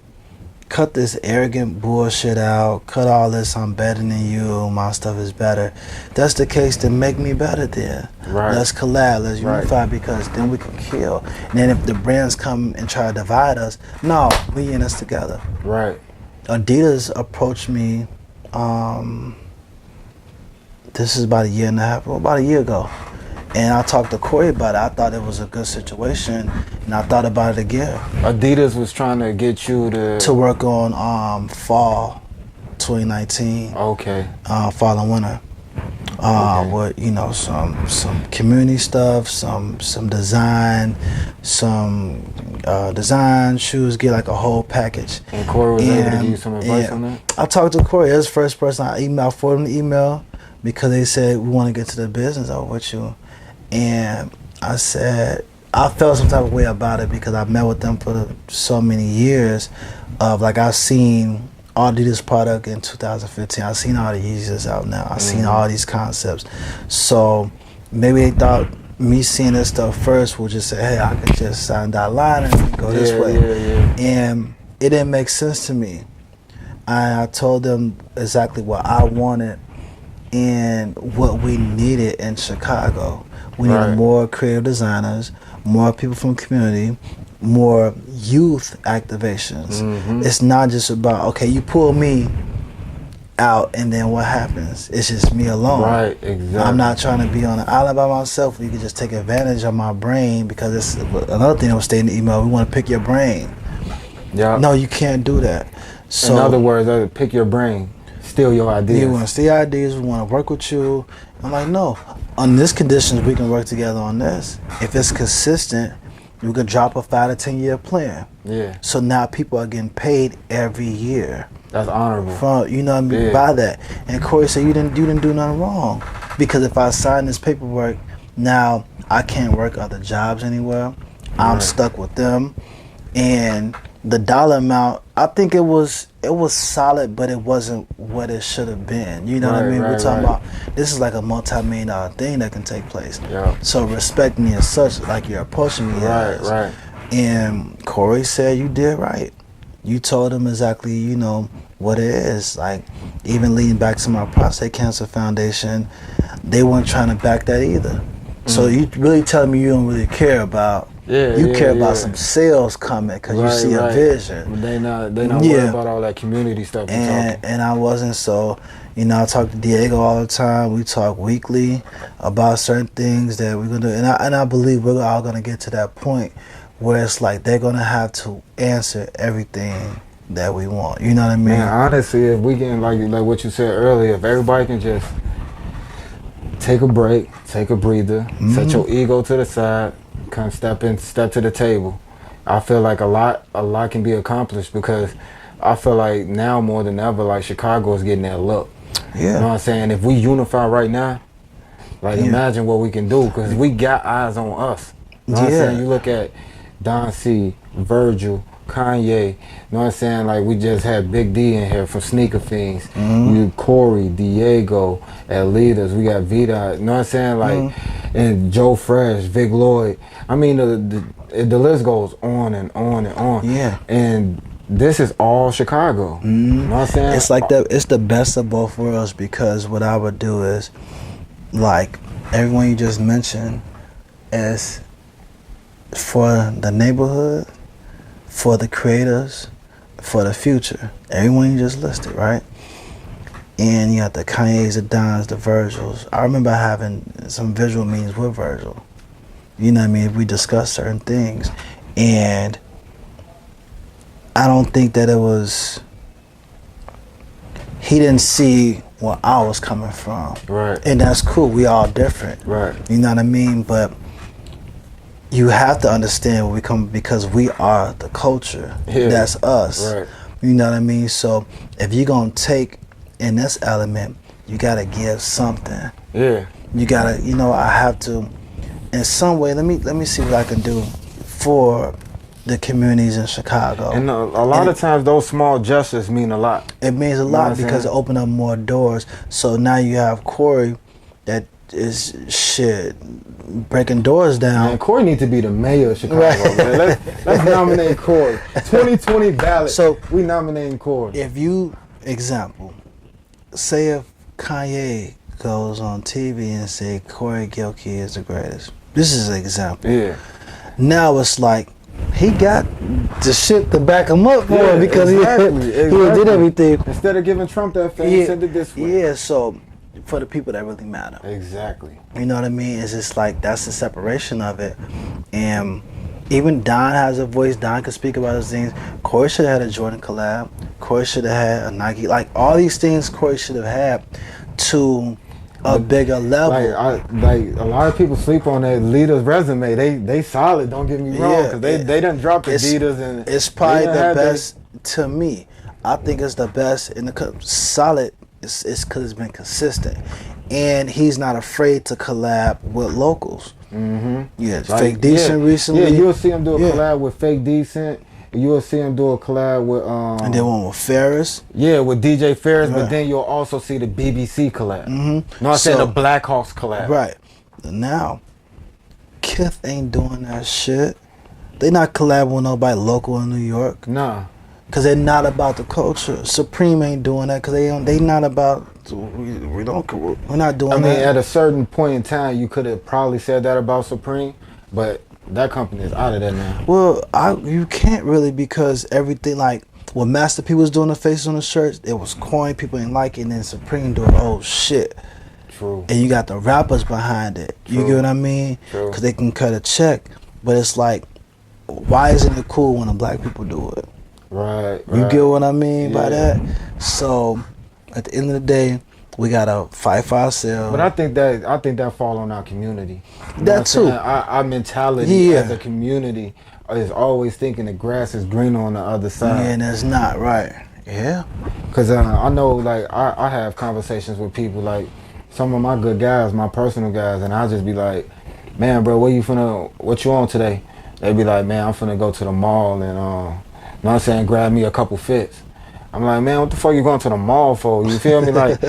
cut this arrogant bullshit out, cut all this, I'm better than you, my stuff is better. If that's the case, then make me better then. Right. Let's collab, let's unify, because then we can kill. And then if the brands come and try to divide us, no, we in this together. Right. Adidas approached me, this is about a year and a half, about a year ago. And I talked to Corey about it. I thought it was a good situation, and I thought about it again. Adidas was trying to get you to work on fall 2019. Okay. Fall and winter. With some community stuff, some design, some design shoes, get like a whole package. And Corey was able to give you some advice on that? I talked to Corey. That's the first person I emailed for him the email because they said we want to get to the business over with you. And I said I felt some type of way about it because I met with them for so many years. Of like I've seen Adidas product in 2015. I've seen all the Yeezys out now. I've seen all these concepts. So maybe they thought me seeing this stuff first would just say, hey, I could just sign that line and go this way. And it didn't make sense to me. I told them exactly what I wanted and what we needed in Chicago. We needed more creative designers, more people from the community, more youth activations. It's not just about, okay, you pull me out and then what happens? It's just me alone. Right, exactly. I'm not trying to be on an island by myself where you can just take advantage of my brain, because it's another thing that was stated in the email, we want to pick your brain. Yeah. No, you can't do that. So, in other words, pick your brain, steal your ideas. You want to steal ideas, we want to work with you. I'm like, no, on this conditions we can work together on this. If it's consistent, we could drop a 5 to 10 year plan. Yeah. So now people are getting paid every year. That's honorable. From, you know what I mean, by that. And Corey said, you didn't do nothing wrong. Because if I sign this paperwork, now I can't work other jobs anywhere. I'm stuck with them. And the dollar amount, I think it was solid, but it wasn't what it should have been. You know what I mean? We're talking about, this is like a multi-million-dollar thing that can take place. Yeah. So respect me as such, like you're approaching me as. Right. And Corey said, you did right. You told him exactly, you know, what it is. Like, even leading back to my prostate cancer foundation, they weren't trying to back that either. So you really telling me you don't really care about, you care about some sales coming because you see a vision. But they not worried about all that community stuff. And I wasn't. So, you know, I talk to Diego all the time. We talk weekly about certain things that we're gonna do, and I believe we're all gonna get to that point where it's like they're gonna have to answer everything that we want. You know what I mean? Man, honestly, if we can, like what you said earlier, if everybody can just take a break, take a breather, set your ego to the side, kind of step to the table, I feel like a lot can be accomplished, because I feel like now more than ever, like Chicago is getting that look. Yeah. You know what I'm saying? If we unify right now, like imagine what we can do, because we got eyes on us. You know what I'm saying? You look at Don C, Virgil, Kanye, you know what I'm saying? Like, we just had Big D in here from Sneaker Fiends. You Corey, Diego, at Leaders, we got Vida, you know what I'm saying? Like, and Joe Fresh, Vic Lloyd. I mean, the list goes on and on and on. Yeah. And this is all Chicago. You know what I'm saying? It's like it's the best of both worlds, because what I would do is, like, everyone you just mentioned is for the neighborhood, for the creators, for the future. Everyone you just listed, right? And you got the Kanye's, the Dons, the Virgils. I remember having some visual meetings with Virgil. You know what I mean? We discussed certain things. And I don't think that it was, he didn't see where I was coming from. Right. And that's cool. We all different. Right. You know what I mean? But you have to understand where we come, because we are the culture. Yeah. That's us. Right. You know what I mean? So if you're going to take in this element, you got to give something. Yeah. You got to, you know, I have to, in some way, let me see what I can do for the communities in Chicago. And a lot of times those small gestures mean a lot. It means a lot, because it opens up more doors. So now you have Corey that is breaking doors down. Man, Corey needs to be the mayor of Chicago. Right. Man. Let's nominate Corey. 2020 ballot. So we nominating Corey. If you, example, say if Kanye goes on TV and say Corey Gilkey is the greatest. This is an example. Yeah. Now it's like he got the shit to back him up for him, because he did everything. Instead of giving Trump that fame, send it this way. Yeah, so for the people that really matter. Exactly. You know what I mean? It's just like, that's the separation of it. And even Don has a voice. Don can speak about his things. Corey should have had a Jordan collab. Corey should have had a Nike. Like, all these things Corey should have had to a bigger level. Like a lot of people sleep on that leader's resume. They solid. Don't get me wrong, because they done dropped Adidas, and it's probably the best to me. I think it's the best in the solid. It's because it's been consistent, and he's not afraid to collab with locals. Yeah, like, Fake Decent recently. Yeah, you'll see him do a collab with Fake Decent. You'll see him do a collab with and then one with Ferris. Yeah, with DJ Ferris, but then you'll also see the BBC collab. No, I'm saying the Blackhawks collab. Right. Now, Kith ain't doing that shit. They not collabing with nobody local in New York. Nah. Cause they're not about the culture. Supreme ain't doing that, cause they not about. We're not doing that. I mean, at a certain point in time, you could have probably said that about Supreme, but that company is out of there now. Well, you can't really, because everything, like what Master P was doing, the faces on the shirts, it was corny, people ain't like it, and then Supreme doing shit. True. And you got the rappers behind it. True. You get what I mean? True. Because they can cut a check, but it's like, why isn't it cool when the black people do it? Right. You get what I mean by that? So at the end of the day, we gotta fight for ourselves. But I think that fall on our community. That too. Our mentality as a community is always thinking the grass is greener on the other side. Yeah, and it's not, right. Yeah. Cause I know, like I have conversations with people, like some of my good guys, my personal guys, and I just be like, man, bro, what you on today? They be like, man, I'm finna go to the mall and you know what I'm saying, grab me a couple fits. I'm like, man, what the fuck you going to the mall for? You feel me? Like,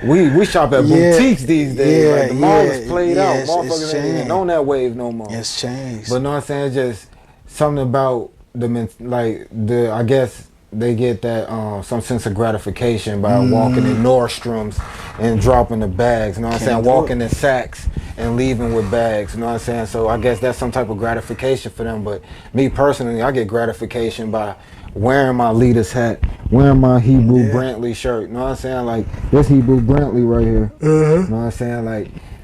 we shop at boutiques these days. Yeah, like, the mall is played out. It's Motherfuckers ain't even on that wave no more. It's changed. But you know what I'm saying? Just something about I guess they get that some sense of gratification by walking in Nordstrom's and dropping the bags. You know what I'm saying? Walking in Saks and leaving with bags. You know what I'm saying? So I guess that's some type of gratification for them. But me personally, I get gratification by wearing my leader's hat, wearing my Hebrew Brantley shirt. You know what I'm saying? Like this Hebrew Brantley right here. You know what I'm saying?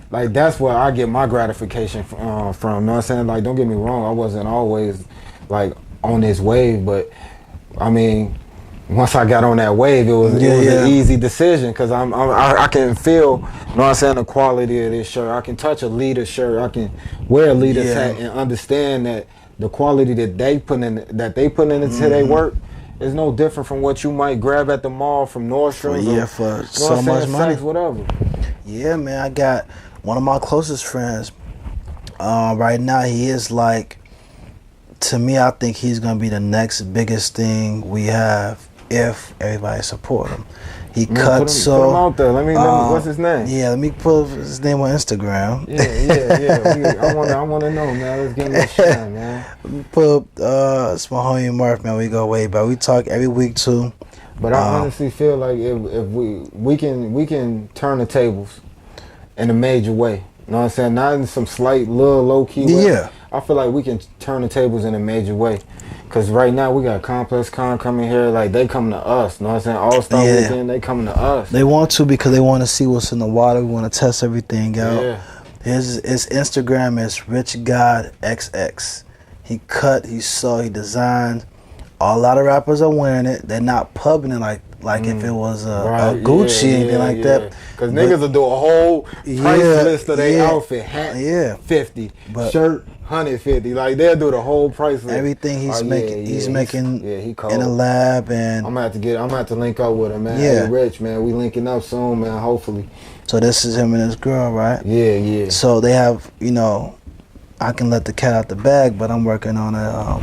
Like that's where I get my gratification from. You know what I'm saying? Like, don't get me wrong, I wasn't always like on this wave, but I mean, once I got on that wave, it was an easy decision, because I can feel, you know what I'm saying, the quality of this shirt. I can touch a leader shirt. I can wear a leader's hat and understand that the quality that they put into their work is no different from what you might grab at the mall from Nordstrom's. For so much money, Saks, whatever. Yeah, man, I got one of my closest friends. Right now, he is like, to me, I think he's gonna be the next biggest thing we have if everybody support him. He cut put him out there. Let me what's his name? Yeah, let me put his name on Instagram. Yeah. I wanna know, man. Let's get him a shine, man. It's my homie Murph, man. We go way back. We talk every week too. But I honestly feel like if we can turn the tables in a major way. You know what I'm saying? Not in some slight little low key way. Yeah. I feel like we can turn the tables in a major way. Cause right now we got Complex Con coming here, like they coming to us. You know what I'm saying? All-Star Weekend, they coming to us. They want to, because they want to see what's in the water. We want to test everything out. Yeah. His Instagram is RichGodXX. He cut, he sew, he designed. A lot of rappers are wearing it. They're not pubbing it like if it was a Gucci anything like that. Because niggas will do a whole price list of their outfit. Hat, 50. Shirt, 150. Like, they'll do the whole price list. Everything he's making, he's making he cold. in a lab. And I'm gonna have to link up with him, man. Hey, Rich, man, we linking up soon, man, hopefully. So this is him and his girl, right? Yeah. So they have, I can let the cat out the bag, but I'm working on a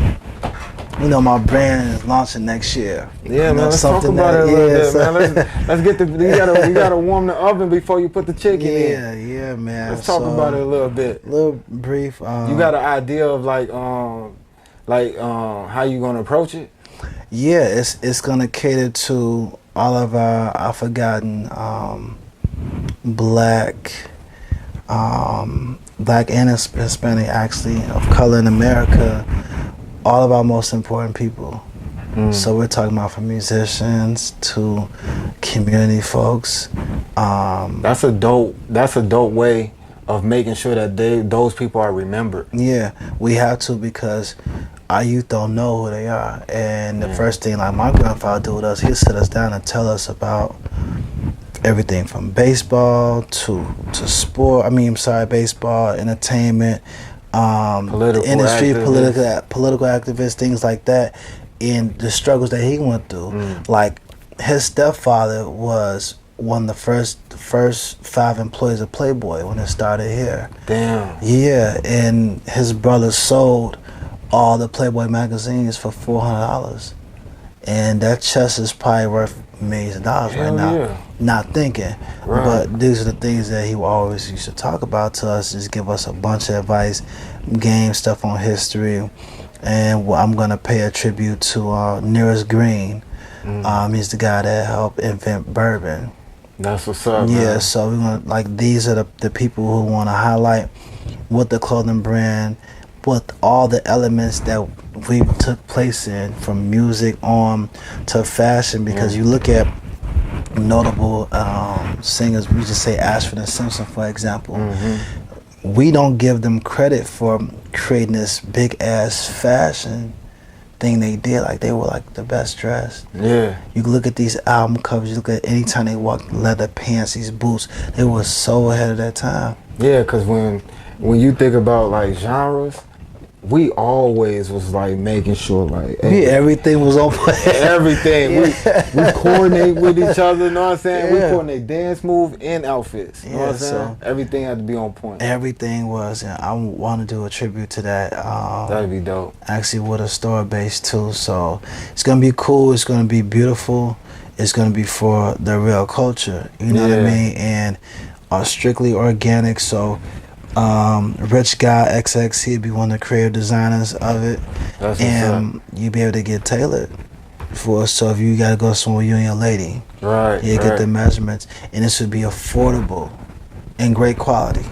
my brand is launching next year. Yeah, man. Let's talk about it a little bit, man. Let's get we gotta warm the oven before you put the chicken in. Yeah, man. Let's talk about it a little bit. A little brief. You got an idea of how you gonna approach it? Yeah, it's gonna cater to all of our forgotten black and Hispanic, actually, of color in America. All of our most important people. So we're talking about from musicians to community folks. That's a dope way of making sure that those people are remembered. Yeah, we have to, because our youth don't know who they are. And the first thing, like my grandfather did with us, he'd sit us down and tell us about everything from baseball to sport. Baseball, entertainment, political industry, activists. political activists, things like that, and the struggles that he went through. Like his stepfather was one of the first 5 employees of Playboy when it started here. Damn. Yeah, and his brother sold all the Playboy magazines for $400, and that chest is probably worth millions of dollars right now. Yeah. Not thinking, Right. but these are the things that he always used to talk about to us. Just give us a bunch of advice, game stuff on history, and I'm gonna pay a tribute to Nearest Green. He's the guy that helped invent bourbon. That's what's up. Yeah, man. so we're gonna these are the people who want to highlight what the clothing brand, what all the elements that we took place in, from music on to fashion. Because you look at notable singers, we just say Ashford and Simpson, for example. We don't give them credit for creating this big ass fashion thing they did. Like, they were like the best dressed. Yeah. You look at these album covers, you look at anytime they walk, leather pants, these boots, they were so ahead of their time. Yeah, because when you think about like genres, we always was like making sure like Everything was on point. everything. We coordinate with each other, you know what I'm saying? We coordinate dance move and outfits. You know what I'm saying? Everything had to be on point. Everything was, and I want to do a tribute to that. That'd be dope. Actually with a store base too, so it's gonna be cool, it's gonna be beautiful, it's gonna be for the real culture, you know what I mean? And strictly organic, so Rich Guy XX, he'd be one of the creative designers of it. That's and you'd be able to get tailored for, so if you gotta go somewhere, you and your lady, you get the measurements, and this would be affordable and great quality.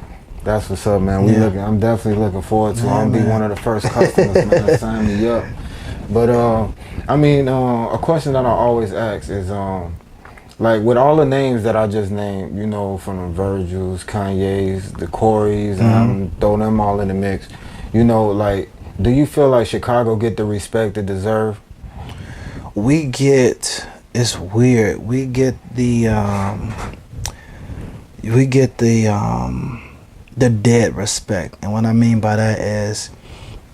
That's what's up, man. I'm definitely looking forward to it. I'm gonna be one of the first customers, man, to sign me up. But a question that I always ask is like, with all the names that I just named, you know, from the Virgils, Kanye's, the Corys, and I'm throwing them all in the mix, you know, like, do you feel like Chicago get the respect it deserve? It's weird, we get the dead respect, and what I mean by that is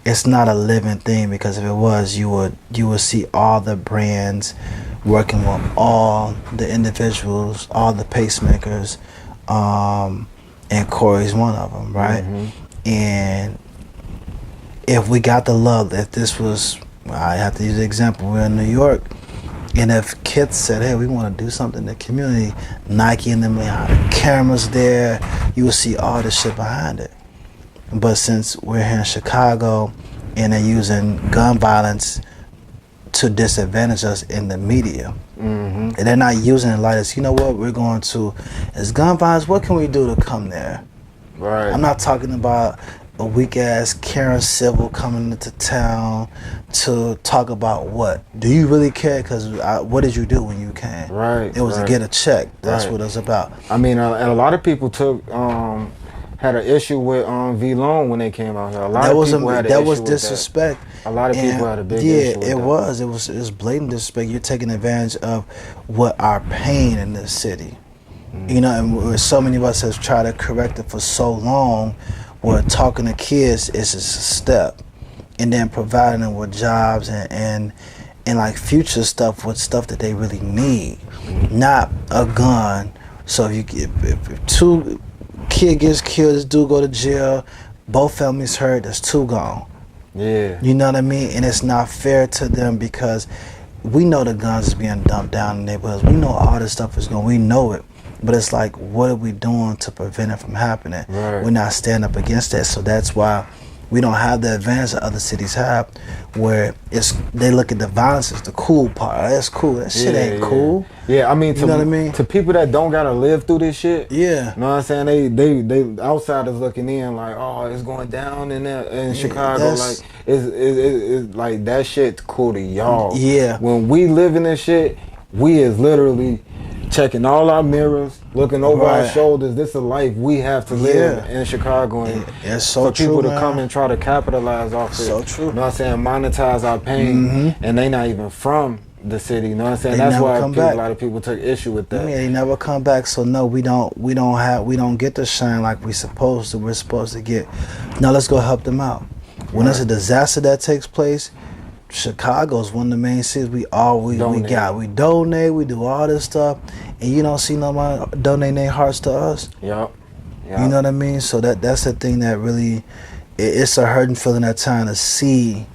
it's not a living thing, because if it was, you would see all the brands working with all the individuals, all the pacemakers, and Corey's one of them, right? And if we got the love, if this was, I have to use an example, we're in New York, and if kids said, hey, we want to do something in the community, Nike and them, cameras there, you will see all this shit behind it. But since we're here in Chicago and they're using gun violence to disadvantage us in the media, and they're not using it like this, you know what, we're going to, as gun violence, what can we do to come there? Right. I'm not talking about a weak ass Karen Civil coming into town to talk about what. Do you really care? Because what did you do when you came? Right. It was to get a check. That's what it's about. I mean, and a lot of people had an issue with V-Lone when they came out here. A lot of people had an issue with disrespect. A lot of people had a big issue with that. It was blatant disrespect. You're taking advantage of what our pain in this city. You know, and so many of us have tried to correct it for so long, where talking to kids is just a step, and then providing them with jobs and like future stuff, with stuff that they really need, not a gun. So if two kid gets killed, this dude go to jail, both families hurt, there's 2 gone. Yeah. You know what I mean? And it's not fair to them, because we know the guns is being dumped down in the neighborhoods. We know all this stuff is going, we know it. But it's like, what are we doing to prevent it from happening? Right. We're not standing up against that. So that's why we don't have the advantage that other cities have, where they look at the violence as the cool part. That's cool. That shit ain't cool. Yeah, I mean, you know what I mean? To people that don't gotta live through this shit. Yeah. You know what I'm saying? They outsiders looking in like, oh, it's going down in Chicago. Like it's like, that shit's cool to y'all. Yeah. When we live in this shit, we is literally checking all our mirrors, looking over our shoulders. This is a life we have to live in Chicago. And it's so for people true, to come and try to capitalize off it. So true. You know what I'm saying? Monetize our pain, and they not even from the city. You know what I'm saying? That's why a lot of people took issue with that. They never come back. So no, we don't get to shine like we supposed to. We're supposed to get. Now let's go help them out. When there's a disaster that takes place, Chicago's one of the main cities. We donate, we do all this stuff, and you don't see nobody donating their hearts to us. Yep. You know what I mean? So that's the thing that really, it's a hurting feeling at times to see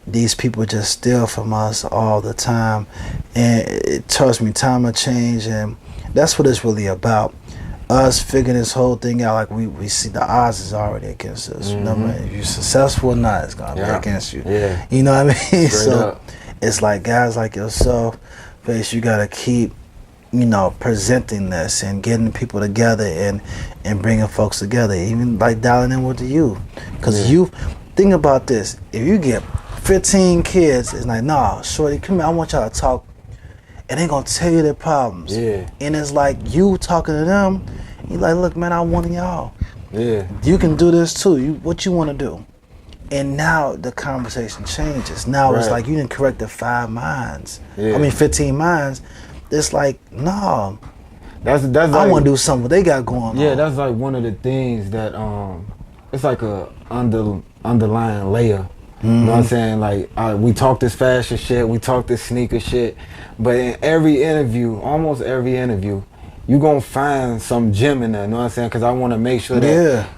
these people just steal from us all the time. And trust me, time will change, and that's what it's really about. Us figuring this whole thing out, like we see the odds is already against us. You know what I mean? If you're successful or not, it's gonna be against you. Yeah. You know what I mean? Straight up. It's like guys like yourself, Face, you gotta keep, presenting this and getting people together and bringing folks together, even like dialing in with the youth. Because you think about this, if you get 15 kids, it's like, nah, shorty, come here, I want y'all to talk. And they gonna tell you their problems. Yeah. And it's like you talking to them, you like, look, man, I'm one of y'all. Yeah. You can do this too. What you wanna do? And now the conversation changes. Now it's like you didn't correct the 5 minds. Yeah. 15 minds. It's like, no. That's I wanna do something what they got going on. Yeah, that's like one of the things that it's like a underlying layer. You know what I'm saying? Like, we talk this fashion shit, we talk this sneaker shit, but in every interview, almost every interview, you gonna find some gem in there. You know what I'm saying? Because I want to make sure that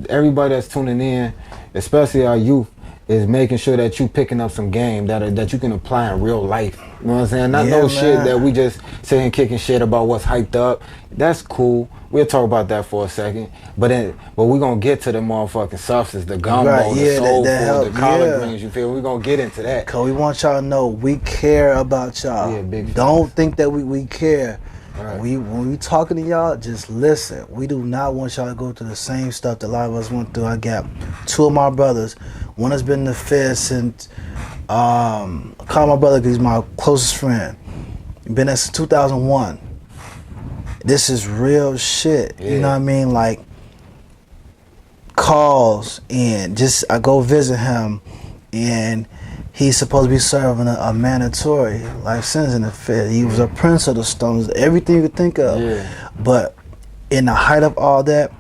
everybody that's tuning in, especially our youth, is making sure that you picking up some game that you can apply in real life. You know what I'm saying? Not no shit that we just sitting kicking shit about what's hyped up. That's cool. We'll talk about that for a second. But we're going to get to the motherfucking substance, the gumbo, the soul food, the collard greens, you feel? We're going to get into that. Because we want y'all to know we care about y'all. Yeah, big Don't think that we care. Right. When we talking to y'all, just listen. We do not want y'all to go through the same stuff that a lot of us went through. I got 2 of my brothers. One has been in the Fed since, I call my brother because he's my closest friend. Been there since 2001. This is real shit. Yeah. You know what I mean? Like, calls and just, I go visit him and he's supposed to be serving a mandatory life sentence in the Fed. He was a prince of the Stones, everything you could think of. Yeah. But in the height of all that,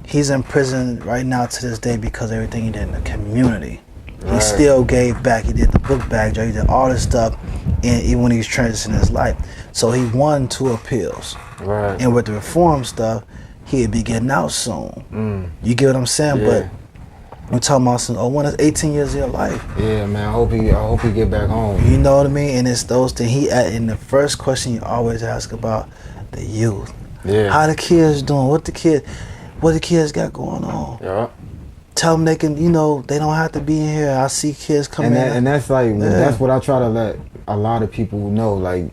he's in prison right now to this day because of everything he did in the community. He still gave back. He did the book bag job. He did all this stuff, and even when he was transitioning his life. So he won 2 appeals. Right. And with the reform stuff, he'd be getting out soon. You get what I'm saying? Yeah. But we're talking about one that's 18 years of your life. Yeah, man. I hope he get back home. You know what I mean? And it's those things. In the first question you always ask about the youth. Yeah. How the kids doing? What the kids got going on? Yeah. Tell them they can, they don't have to be in here. I see kids coming in. And that's like, that's what I try to let a lot of people know. Like,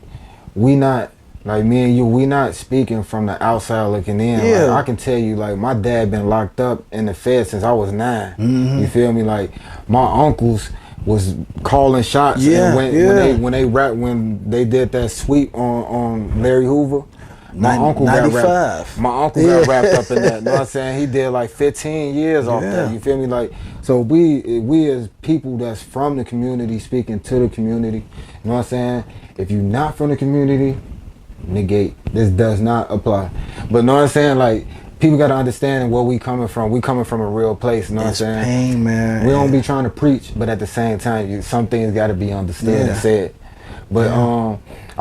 we not, like me and you, we not speaking from the outside looking in. Yeah. Like, I can tell you, like, my dad been locked up in the Fed since I was 9. You feel me? Like, my uncles was calling shots. Yeah, and when they did that sweep on Larry Hoover. My uncle got wrapped up in that. You know what I'm saying? He did like 15 years off that. You feel me? Like, so we as people that's from the community speaking to the community, you know what I'm saying? If you're not from the community, negate. This does not apply. But you know what I'm saying? Like, people got to understand where we coming from. We coming from a real place, you know what I'm saying? Pain, man. We don't be trying to preach, but at the same time, some things got to be understood and said. But I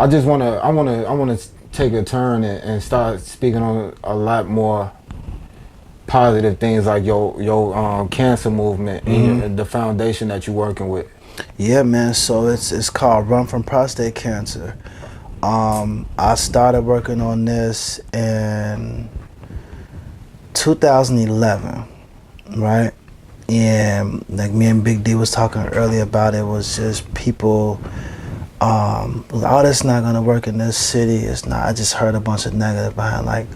want to take a turn and start speaking on a lot more positive things, like your cancer movement and the foundation that you're working with. Yeah, man. So it's called Run From Prostate Cancer. I started working on this in 2011, right? And like me and Big D was talking earlier about it, was just people. Oh, that's not gonna work in this city. It's not. I just heard a bunch of negative behind. Like,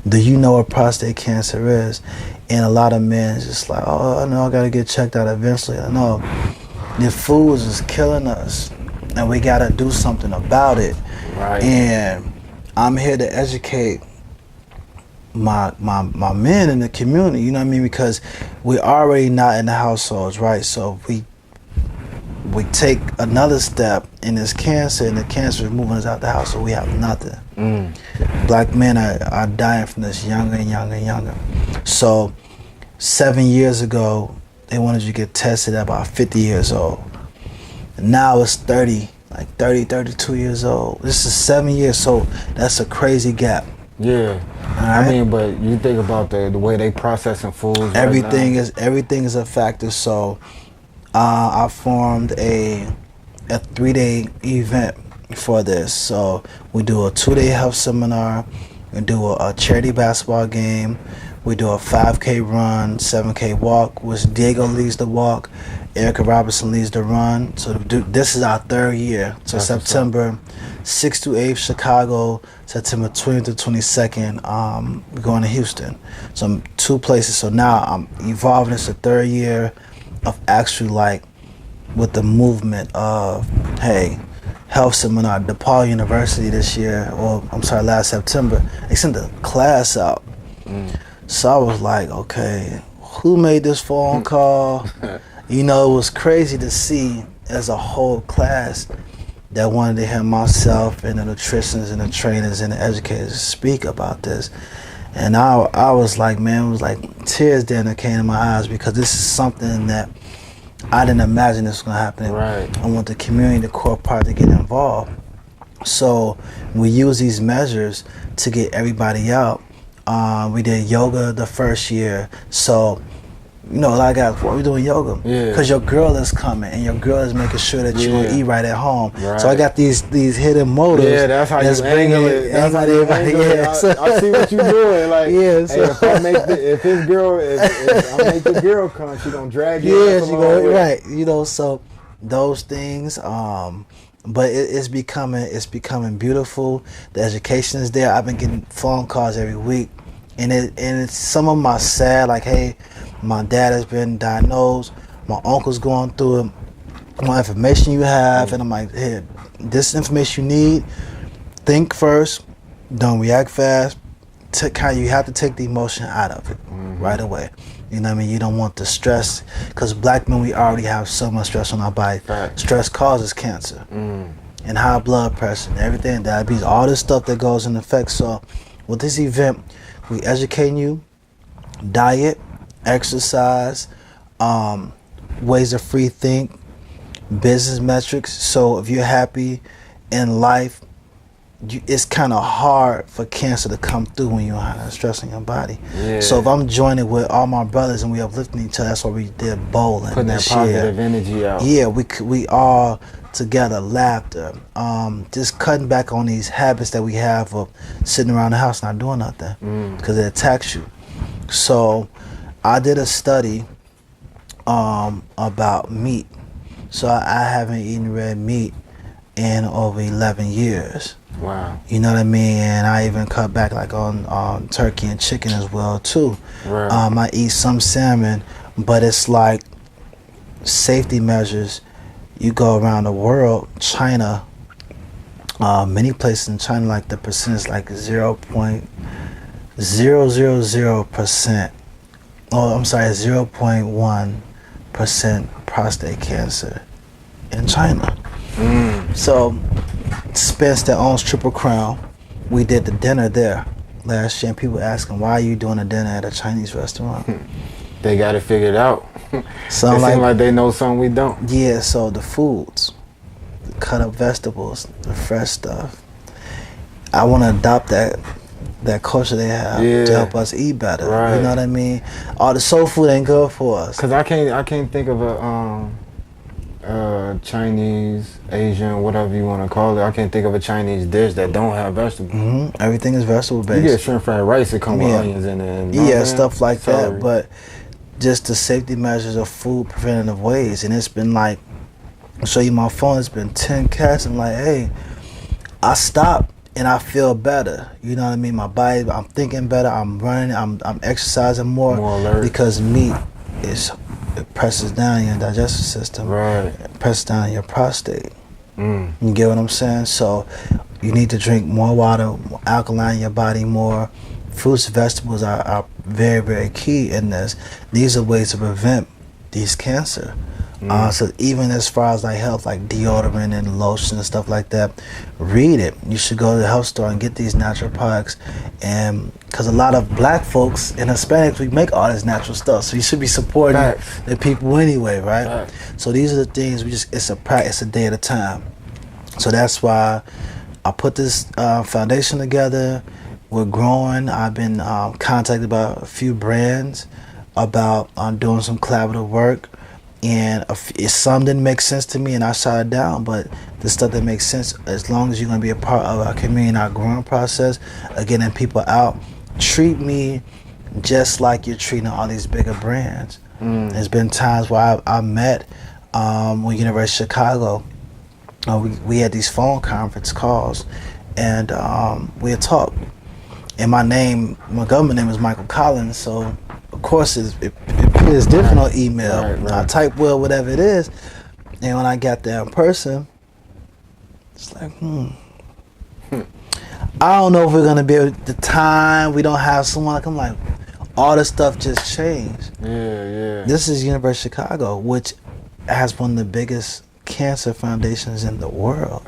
do you know what prostate cancer is? And a lot of men is just like, oh, I know I gotta get checked out eventually. I know the foods is killing us, and we gotta do something about it. Right. And I'm here to educate my men in the community. You know what I mean? Because we're already not in the households, right? So we take another step in this cancer, and the cancer is moving us out the house, so we have nothing. Black men are dying from this younger and younger and younger. So 7 years ago, they wanted you to get tested at about 50 years old. And now it's 30, 32 years old. This is 7 years, so that's a crazy gap. Yeah. Right? I mean, but you think about the way they processing foods. Everything is a factor. So I formed a 3-day event for this. So we do a 2-day health seminar, we do a charity basketball game, we do a 5K run, 7K walk, which Diego leads the walk, Erica Robertson leads the run. So this is our 3rd year. So that's September 6th to 8th, Chicago, September 20th to 22nd, we're going to Houston. So 2 places. So now I'm evolving. It's the 3rd year of actually with the movement of, hey, health seminar. DePaul University this year, last September, they sent a class out. So I was like, okay, who made this phone call? It was crazy to see as a whole class that wanted to hear myself and the nutritionists and the trainers and the educators speak about this. And I was like, man, it was like tears then that came to my eyes, because this is something that I didn't imagine this was going to happen. Right. I want the community, the core part, to get involved. So we use these measures to get everybody out. We did yoga the first year. So, why are we doing yoga? Yeah. Because your girl is coming, and your girl is making sure that you're going to eat right at home. Right. So I got these hidden motives. Yeah, that's how you angle it. That's how you angle it. I see what you're doing. Like, yeah, so, hey, if I make the girl come, she gonna drag you. Yeah, she gonna, right. So those things. But it's becoming beautiful. The education is there. I've been getting phone calls every week, and it's some of them are sad. Like, hey, my dad has been diagnosed. My uncle's going through it. What information you have? And I'm like, hey, this information you need. Think first. Don't react fast. You have to take the emotion out of it right away. You know what I mean? You don't want the stress, because black men, we already have so much stress on our body. Right. Stress causes cancer and high blood pressure and everything, diabetes, all this stuff that goes in effect. So with this event, we educating you, diet, exercise, ways to free think, business metrics. So if you're happy in life, it's kind of hard for cancer to come through when you have stress in your body. Yeah. So if I'm joining with all my brothers and we uplifting each other, that's why we did bowling. Putting that positive energy out. Yeah, we all together, laughter, just cutting back on these habits that we have of sitting around the house not doing nothing, because it attacks you. So I did a study about meat. So I haven't eaten red meat in over 11 years. Wow. You know what I mean? And I even cut back on turkey and chicken as well too. Right. I eat some salmon, but it's like safety measures. You go around the world, China, many places in China, like the percent is like 0.000%. Oh, I'm sorry, 0.1% prostate cancer in China. So Spence, that owns Triple Crown, we did the dinner there last year, and people asking, why are you doing a dinner at a Chinese restaurant? They got it figured out. So it seems like they know something we don't. Yeah, so the foods, the cut up vegetables, the fresh stuff, I want to adopt that culture they have to help us eat better. Right. You know what I mean? All the soul food ain't good for us. Cause I can't think of a Chinese, Asian, whatever you want to call it. I can't think of a Chinese dish that don't have vegetables. Everything is vegetable based. You get shrimp fried rice, it comes with onions in it. Stuff like that. But just the safety measures of food preventative ways, and it's been like, I'll show you my phone. It's been 10 cats. I'm like, hey, I stopped and I feel better. You know what I mean? My body, I'm thinking better. I'm running. I'm exercising more alert, because meat it presses down your digestive system. Right. It presses down your prostate. You get what I'm saying? So you need to drink more water, alkaline your body more. Fruits and vegetables are very, very key in this. These are ways to prevent these cancer. So even as far as like health, like deodorant and lotion and stuff like that, read it. You should go to the health store and get these natural products, and because a lot of black folks and Hispanics, we make all this natural stuff, so you should be supporting the people anyway, right? So these are the things it's a day at a time. So that's why I put this foundation together. We're growing. I've been contacted by a few brands about doing some collaborative work. And some didn't make sense to me and I shot it down, but the stuff that makes sense, as long as you're going to be a part of our community, our growing process, getting people out, treat me just like you're treating all these bigger brands. There's been times where I met with University of Chicago. We had these phone conference calls, and we had talked. And my government name is Michael Collins, so of course it appears different on email. I type well, whatever it is, and when I got there in person, it's like, I don't know if we're gonna be able the time. We don't have someone. I'm like, all this stuff just changed. This is University of Chicago, which has one of the biggest cancer foundations in the world.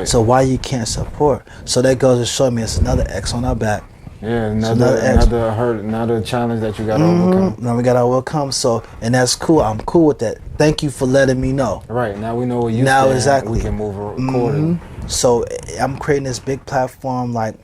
So why you can't support? So that goes to show me it's another X on our back. Another challenge that you got to overcome. Now we got to overcome. So, and that's cool. I'm cool with that. Thank you for letting me know. Now we know what you stand. Exactly. We can move accordingly. So I'm creating this big platform. Like,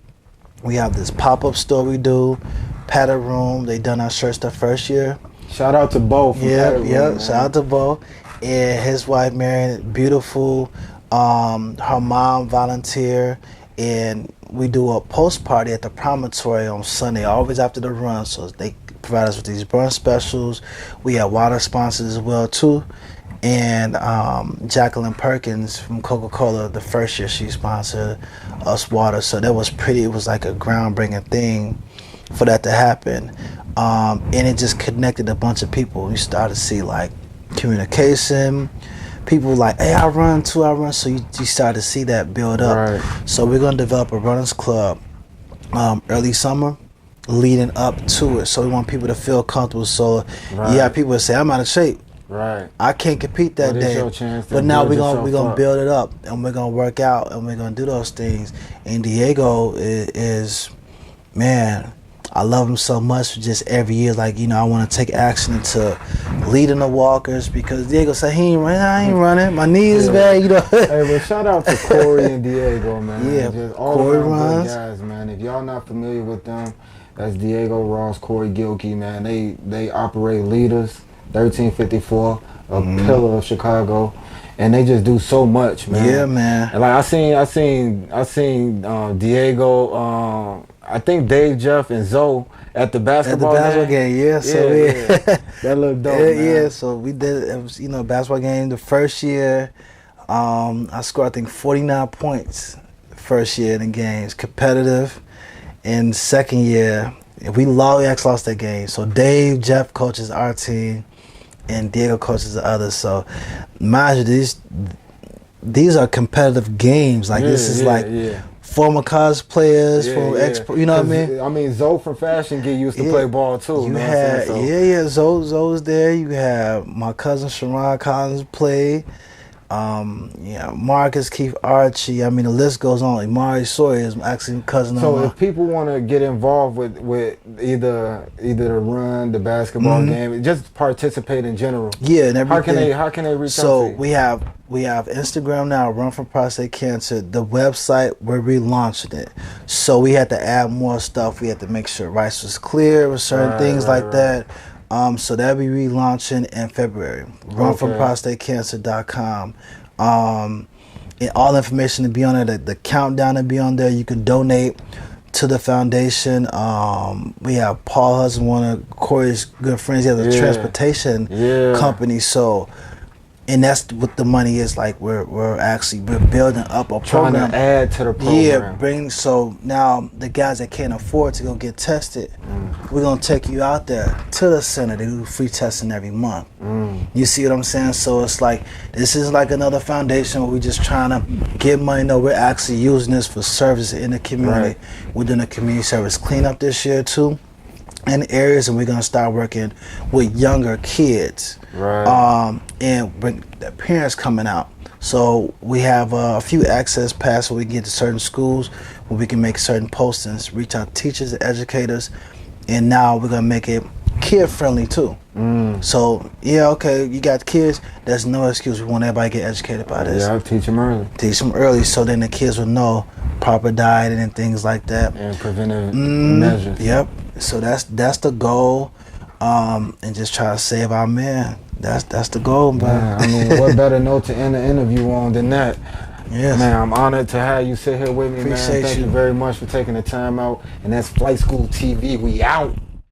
we have this pop-up store we do, Padded Room. They done our shirts the first year. Shout out to Bo. Shout out to Bo and his wife Marion. Beautiful. Her mom volunteer, and we do a post party at the promontory on Sunday, always after the run. So they provide us with these brunch specials. We have water sponsors as well too, and Jacqueline Perkins from Coca-Cola, the first year she sponsored us water. So that was pretty. It was like a groundbreaking thing for that to happen, and it just connected a bunch of people. We started to see like communication. People like, hey, I run. So you start to see that build up. So we're going to develop a runners club early summer leading up to it. So we want people to feel comfortable. So people that say, I'm out of shape. I can't compete that day. But now we're gonna build it up, and we're going to work out, and we're going to do those things. And Diego is man, I love him so much. Just every year, like, I want to take action into leading the walkers, because Diego said he ain't running. I ain't running. My knee is bad. Hey, but shout out to Corey and Diego, man. Just all Corey around good guys, man. If y'all not familiar with them, that's Diego Ross, Corey Gilkey, man. They operate Leaders 1354, a pillar of Chicago. And they just do so much, man. Yeah, man. And like I seen Diego. I think Dave, Jeff, and Zoe at the basketball game. That looked dope, man. So we did. It was basketball game the first year. I scored I think 49 points first year in the games, competitive. And second year, we actually lost that game. So Dave, Jeff coaches our team, and Diego coaches the others. So mind you, these are competitive games. Like this is former cosplayers, you know what I mean? I mean, Zoe from Fashion Geek used to play ball too. Zoe's there. You have my cousin Sharon Collins play. Marcus, Keith, Archie. I mean, the list goes on. Amari Sawyer is actually cousin. So if people want to get involved with either the run, the basketball game, just participate in general. And everything. How can they reach out to you? So we have Instagram now, Run from Prostate Cancer. The website, we're relaunching it. So we had to add more stuff. We had to make sure rights was clear with certain things like that. So that'll be relaunching in February. RunFromProstateCancer.com. And all information to be on there. The countdown to be on there. You can donate to the foundation. We have Paul Hudson, one of Corey's good friends. He has a transportation company. So, and that's what the money is. Like we're building up a program. Trying to add to the program. So now the guys that can't afford to go get tested, we're gonna take you out there to the center. They do free testing every month. You see what I'm saying? So it's like this is like another foundation where we're just trying to get money. No, we're actually using this for service in the community. We're doing a community service cleanup this year too. in areas, and we're gonna start working with younger kids. Right. And bring the parents coming out. So we have a few access passes where we can get to certain schools where we can make certain postings, reach out to teachers and educators, and now we're gonna make it kid friendly too. So yeah, okay, you got kids. There's no excuse. We want everybody to get educated by this. Yeah, teach them early. Teach them early, so then the kids will know proper diet and things like that. And preventive measures. Yep. So that's the goal, and just try to save our man. That's the goal, man. I mean, what better note to end the interview on than that? Yes. Man, I'm honored to have you sit here with me, Appreciate man. Thank you very much for taking the time out. And that's Flight Skool TV. We out.